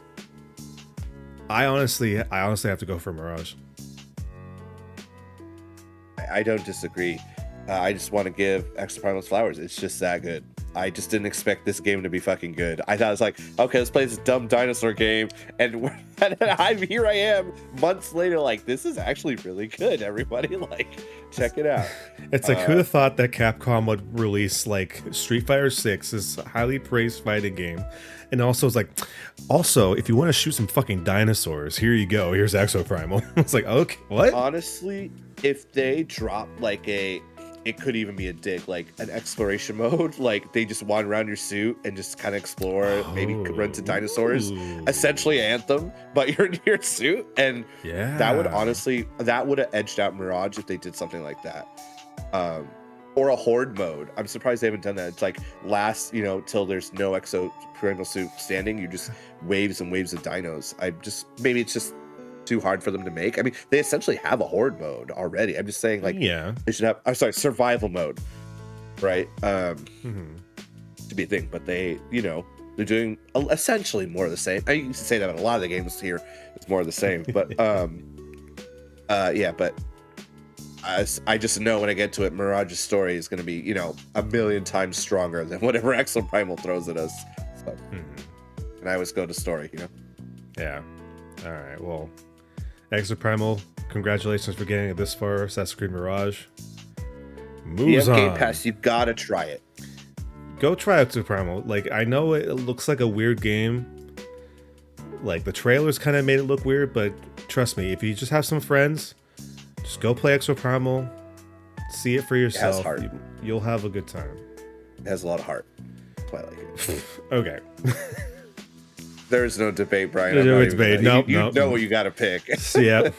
I honestly have to go for Mirage. I don't disagree. I just want to give Exoprimal's flowers. It's just that good. I just didn't expect this game to be fucking good. I thought it was like, okay, let's play this dumb dinosaur game, and here I am months later, like, this is actually really good. Everybody, like, check it out. It's like, who'd have thought that Capcom would release like Street Fighter 6, this highly praised fighting game, and also it's like, also, if you want to shoot some fucking dinosaurs, here you go. Here's Exoprimal. It's like, okay, what? Honestly, if they drop like it could even be a dig, like an exploration mode, like they just wander around your suit and just kind of explore, maybe run to dinosaurs, essentially Anthem, but you're in your suit, and yeah, that would have edged out Mirage if they did something like that. Or a horde mode. I'm surprised they haven't done that. It's like last, you know, till there's no exoprimal suit standing, you just waves and waves of dinos. Maybe it's just too hard for them to make. I mean, they essentially have a horde mode already. I'm just saying, like, yeah, they should have, survival mode, right? To be a thing, but they, you know, they're doing essentially more of the same. I used to say that in a lot of the games here, it's more of the same, but yeah, but I just know when I get to it, Mirage's story is going to be, you know, a million times stronger than whatever Exoprimal throws at us. So, and I always go to story, you know? Yeah. All right. Well, Exoprimal, congratulations for getting it this far. Assassin's Creed Mirage. Moves on. Game Pass, you gotta try it. Go try Exoprimal. Like, I know it looks like a weird game. Like, the trailers kind of made it look weird, but trust me, if you just have some friends, just go play Exoprimal, see it for yourself. It has heart. You'll have a good time. It has a lot of heart. That's why I like it. Okay. There's no debate, Brian. There's no debate. You know what you gotta pick. Yep.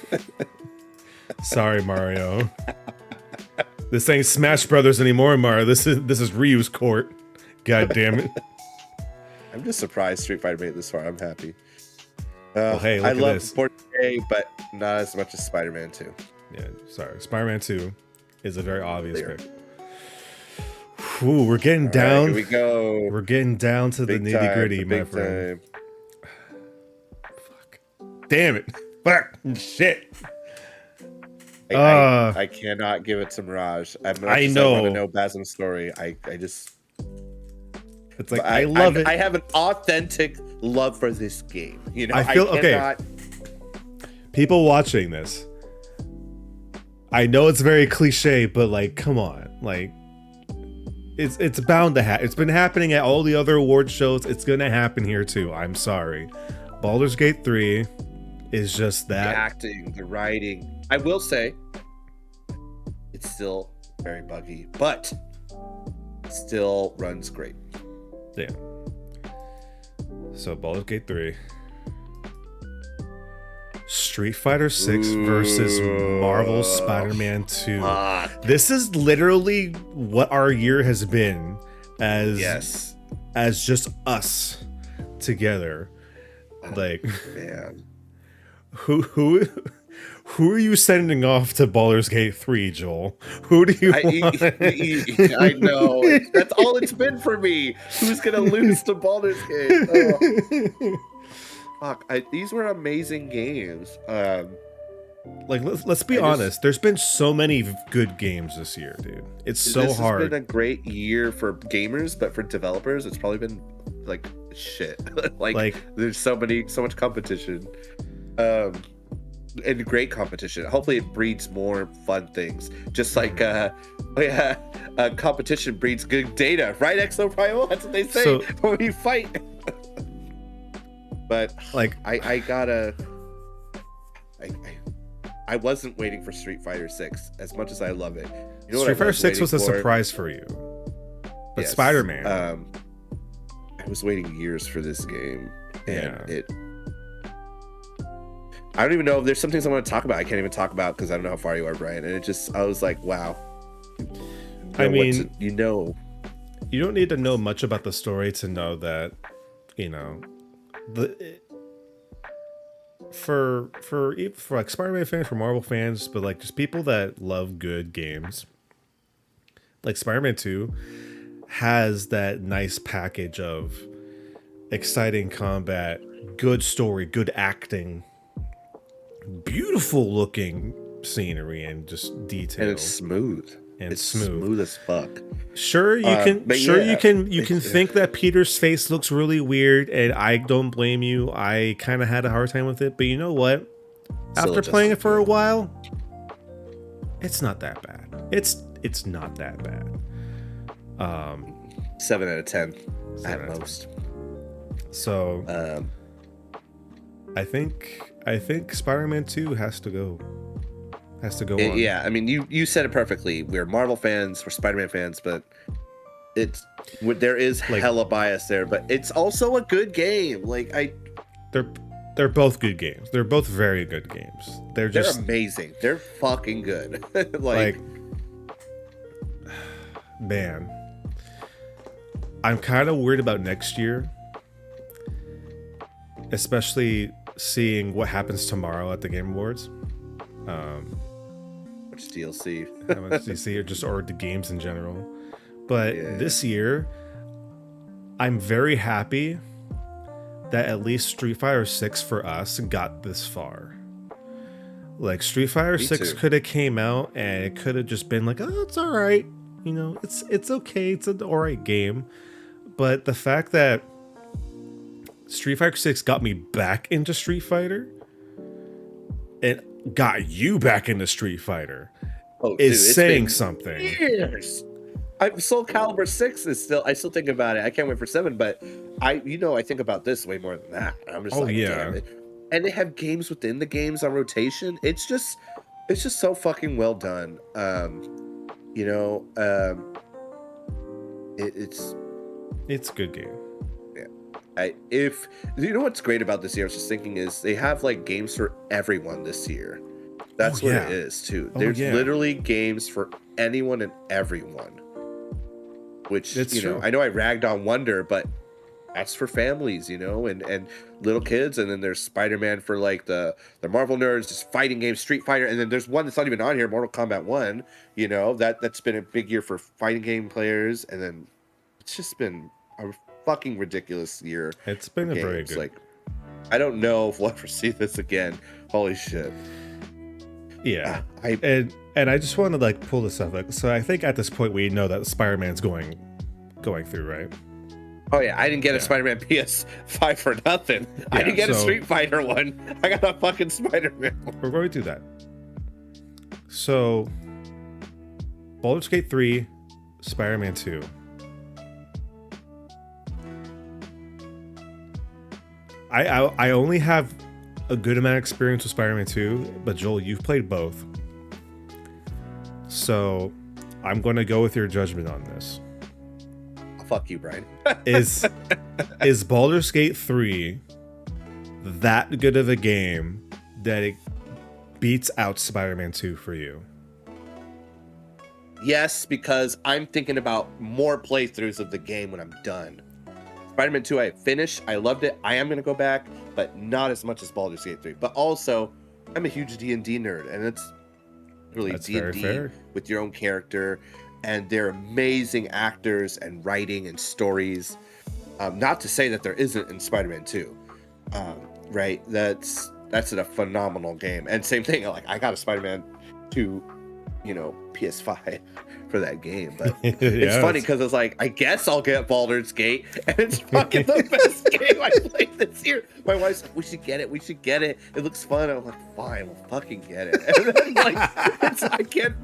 Sorry, Mario. This ain't Smash Brothers anymore, Mario. This is Ryu's court. God damn it. I'm just surprised Street Fighter made it this far. I'm happy. Well, hey, look I at love this. Sport A, but not as much as Spider-Man 2. Yeah, sorry. Spider-Man 2 is a very obvious pick. Ooh, we're getting down. Right, here we go. We're getting down to the nitty gritty, my friend. Fuck. Damn it. Fuck. Shit. I cannot give it to Mirage. I know. I want to know Basim's story. I just. It's like I love it. I have an authentic love for this game. You know, I feel cannot... okay. People watching this, I know it's very cliche, but like, come on, like, it's bound to happen. It's been happening at all the other award shows. It's gonna happen here too. I'm sorry. Baldur's Gate 3 is just that. The acting, the writing. I will say, it's still very buggy, but still runs great. Yeah. So Baldur's Gate 3. Street Fighter 6 versus Marvel Spider-Man 2. Fuck. This is literally what our year has been as just us together. Like, man. Who are you sending off to Baldur's Gate 3, Joel? Who do you want? I know. That's all it's been for me. Who's going to lose to Baldur's Gate? Oh. Fuck. These were amazing games. Like, let's be honest. There's been so many good games this year, dude. It's so hard. It's been a great year for gamers, but for developers, it's probably been like shit. like there's so much competition. And great competition. Hopefully it breeds more fun things. Just like competition breeds good data, right, Exoprimal? That's what they say when we fight. But like I wasn't waiting for Street Fighter 6 as much as I love it. You know, Street Fighter 6 was a surprise for you. But yes, Spider-Man. I was waiting years for this game. And I don't even know if there's some things I want to talk about. I can't even talk about because I don't know how far you are, Brian. And I was like, wow. I mean, you don't need to know much about the story to know that, you know, for like Spider-Man fans, for Marvel fans, but like just people that love good games, like Spider-Man 2 has that nice package of exciting combat, good story, good acting, beautiful looking scenery, and just detail. And it's smooth. It's smooth as fuck. Sure, you can think that Peter's face looks really weird, and I don't blame you. I kind of had a hard time with it, but you know what? After playing it for a while, it's not that bad. It's not that bad. 7 out of 10 at most. So, I think Spider-Man 2 has to go on. Yeah, I mean, you said it perfectly. We're Marvel fans, we're Spider-Man fans, but there is hella bias there. But it's also a good game. They're both good games. They're both very good games. They're amazing. They're fucking good. Man, I'm kind of worried about next year, especially seeing what happens tomorrow at the Game Awards. Which DLC? How much DLC or the games in general. But this year, I'm very happy that at least Street Fighter 6 for us got this far. Like Street Fighter Me 6 too. could have came out and it could have just been like, oh, it's all right. You know, it's okay. It's an all right game. But the fact that Street Fighter 6 got me back into Street Fighter and got you back into Street Fighter Oh, dude, is it's saying been something. years. Soul Calibur 6 is still, I still think about it. I can't wait for 7, but I think about this way more than that. I'm just like, damn it. And they have games within the games on rotation. It's just so fucking well done. It's a good game. If you know what's great about this year, I was just thinking, is they have like games for everyone this year. That's what it is too. There's literally games for anyone and everyone. Which true. I know I ragged on Wonder, but that's for families, and little kids. And then there's Spider-Man for like the Marvel nerds, just fighting games, Street Fighter, and then there's one that's not even on here, Mortal Kombat 1. That's been a big year for fighting game players, and then it's just been a fucking ridiculous year. It's been a very good. Like, I don't know if we'll ever see this again. Holy shit. Yeah, and I just want to like pull this up. So I think at this point we know that Spider-Man's going through, right? Oh yeah, I didn't get a Spider-Man PS5 for nothing. I didn't get a Street Fighter one. I got a fucking Spider-Man one. We're going to do that. So, Baldur's Gate 3, Spider-Man 2. I only have a good amount of experience with Spider-Man 2, but Joel, you've played both. So, I'm going to go with your judgment on this. Fuck you, Brian. is Baldur's Gate 3 that good of a game that it beats out Spider-Man 2 for you? Yes, because I'm thinking about more playthroughs of the game when I'm done. Spider-Man 2 I finished. I loved it. I am going to go back, but not as much as Baldur's Gate 3. But also, I'm a huge D&D nerd, and it's really D&D with your own character. And they're amazing actors and writing and stories. Not to say that there isn't in Spider-Man 2, right? That's a phenomenal game. And same thing, like I got a Spider-Man 2, PS5 for that game. But it's funny because it's like, I guess I'll get Baldur's Gate, and it's fucking the best game I played this year. My wife's like, we should get it. It looks fun. I'm like, fine, we'll fucking get it. And then like, I can't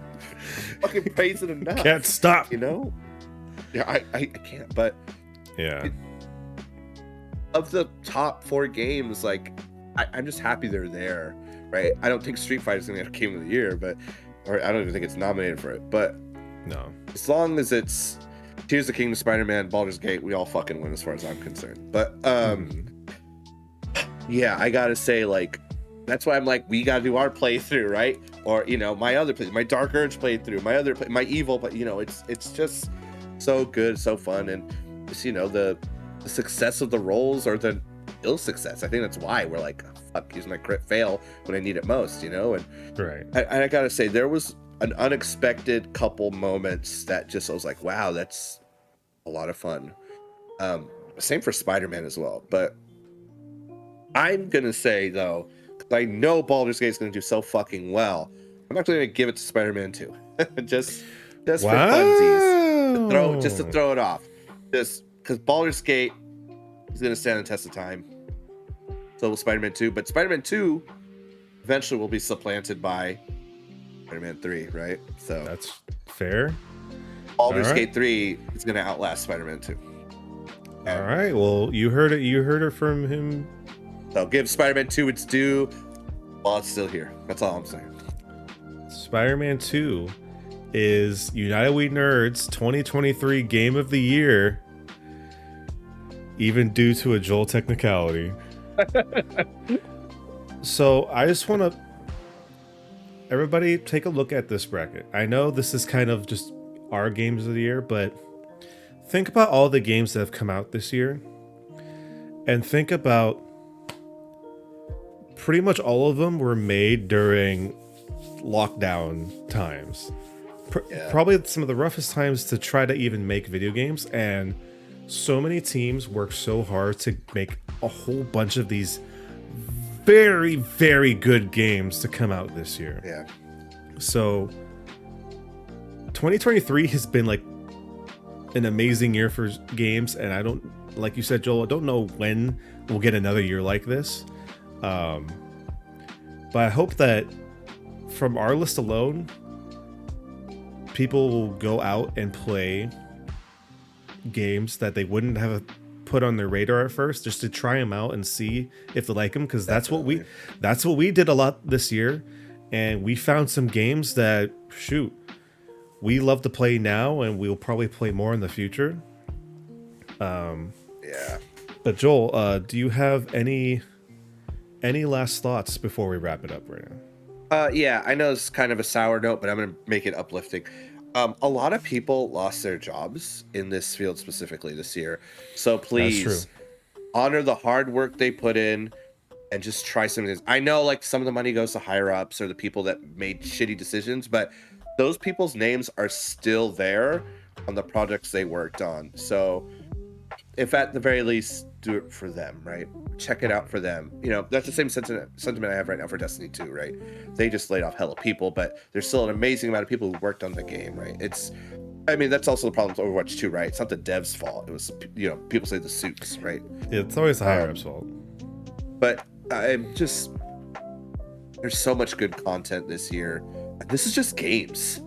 fucking praise it enough. Can't stop. Yeah, I can't. But yeah, of the top 4 games, like I'm just happy they're there, right? I don't think Street Fighter's gonna get Game of the Year, or I don't even think it's nominated for it. But no, as long as it's Tears of the Kingdom, Spider-Man, Baldur's Gate, we all fucking win as far as I'm concerned. But yeah, I gotta say, like, that's why I'm like, we gotta do our playthrough, right? Or my other play, my Dark Urge playthrough, my Evil, but it's just so good, so fun, and just the success of the rolls or the ill success. I think that's why we're like, oh, fuck, here's my crit fail when I need it most, and right. I gotta say, there was an unexpected couple moments that just I was like, wow, that's a lot of fun. Same for Spider-Man as well, but I'm gonna say though, I know Baldur's Gate is going to do so fucking well, I'm actually going to give it to Spider-Man 2. just for funsies. Just to throw it off. Just because Baldur's Gate is going to stand the test of time. So will Spider-Man 2. But Spider-Man 2 eventually will be supplanted by Spider-Man 3, right? So that's fair. Baldur's Gate 3 is going to outlast Spider-Man 2. All right. Well, you heard it. You heard it from him. So give Spider-Man 2 its due while it's still here. That's all I'm saying. Spider-Man 2 is United We Nerds 2023 Game of the Year, even due to a Joel technicality. So I just want to everybody take a look at this bracket. I know this is kind of just our games of the year, but think about all the games that have come out this year, and think about pretty much all of them were made during lockdown times. Probably some of the roughest times to try to even make video games, and so many teams worked so hard to make a whole bunch of these very, very good games to come out this year. Yeah. So 2023 has been like an amazing year for games, and I don't, like you said, Joel, I don't know when we'll get another year like this. But I hope that from our list alone, people will go out and play games that they wouldn't have put on their radar at first, just to try them out and see if they like them, because that's what we did a lot this year, and we found some games that we love to play now, and we'll probably play more in the future. Yeah. But Joel, do you have any last thoughts before we wrap it up right now? Yeah, I know it's kind of a sour note, but I'm going to make it uplifting. A lot of people lost their jobs in this field specifically this year. So please honor the hard work they put in and just try some of this. I know like some of the money goes to higher ups or the people that made shitty decisions, but those people's names are still there on the projects they worked on. So if at the very least, do it for them, right? Check it out for them. You know, that's the same sentiment I have right now for Destiny 2, right? They just laid off hella people, but there's still an amazing amount of people who worked on the game, right? That's also the problem with Overwatch 2, right? It's not the devs' fault. It was, people say the suits, right? Yeah, it's always the higher ups' fault. But there's so much good content this year. And this is just games.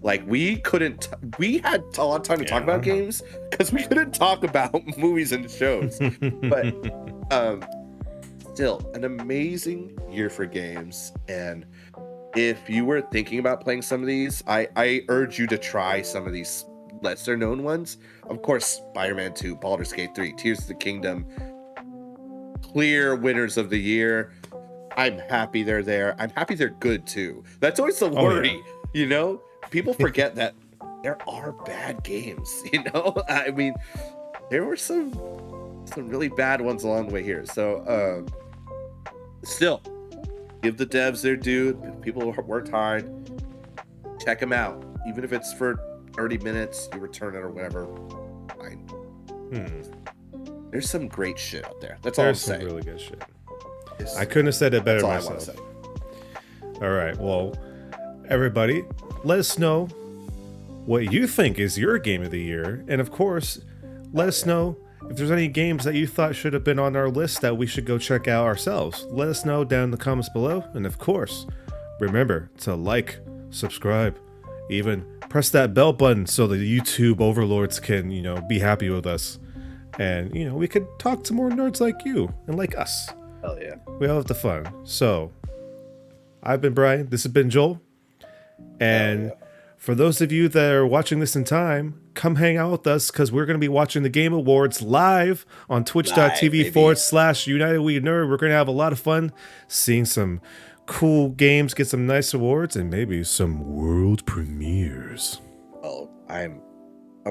Like we had a lot of time to talk about games because we couldn't talk about movies and shows. But still an amazing year for games. And if you were thinking about playing some of these, I urge you to try some of these lesser known ones. Of course, Spider-Man 2, Baldur's Gate 3, Tears of the Kingdom, clear winners of the year. I'm happy they're there. I'm happy they're good too. That's always the worry, People forget that there are bad games, I mean, there were some really bad ones along the way here. So, still, give the devs their due. People worked hard. Check them out. Even if it's for 30 minutes, you return it or whatever. Fine. There's some great shit out there. That's all I'm saying. There's some really good shit. I couldn't have said it better myself. All right. Well, everybody, let us know what you think is your game of the year. And of course, let us know if there's any games that you thought should have been on our list that we should go check out ourselves. Let us know down in the comments below. And of course, remember to like, subscribe, even press that bell button so the YouTube overlords can, be happy with us. And, we could talk to more nerds like you and like us. Hell yeah. We all have the fun. So, I've been Brian. This has been Joel. And for those of you that are watching this in time, come hang out with us because we're going to be watching the Game Awards live on twitch.tv/United We Nerd. We're going to have a lot of fun seeing some cool games, get some nice awards, and maybe some world premieres. Oh, I'm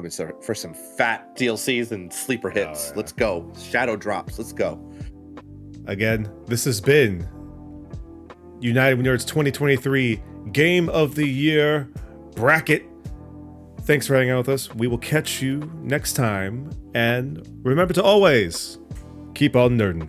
sorry for some fat DLCs and sleeper hits. Let's go. Shadow drops. Let's go. Again, this has been United We Nerds 2023 Game of the Year bracket. Thanks for hanging out with us. We will catch you next time. And remember to always keep on nerding.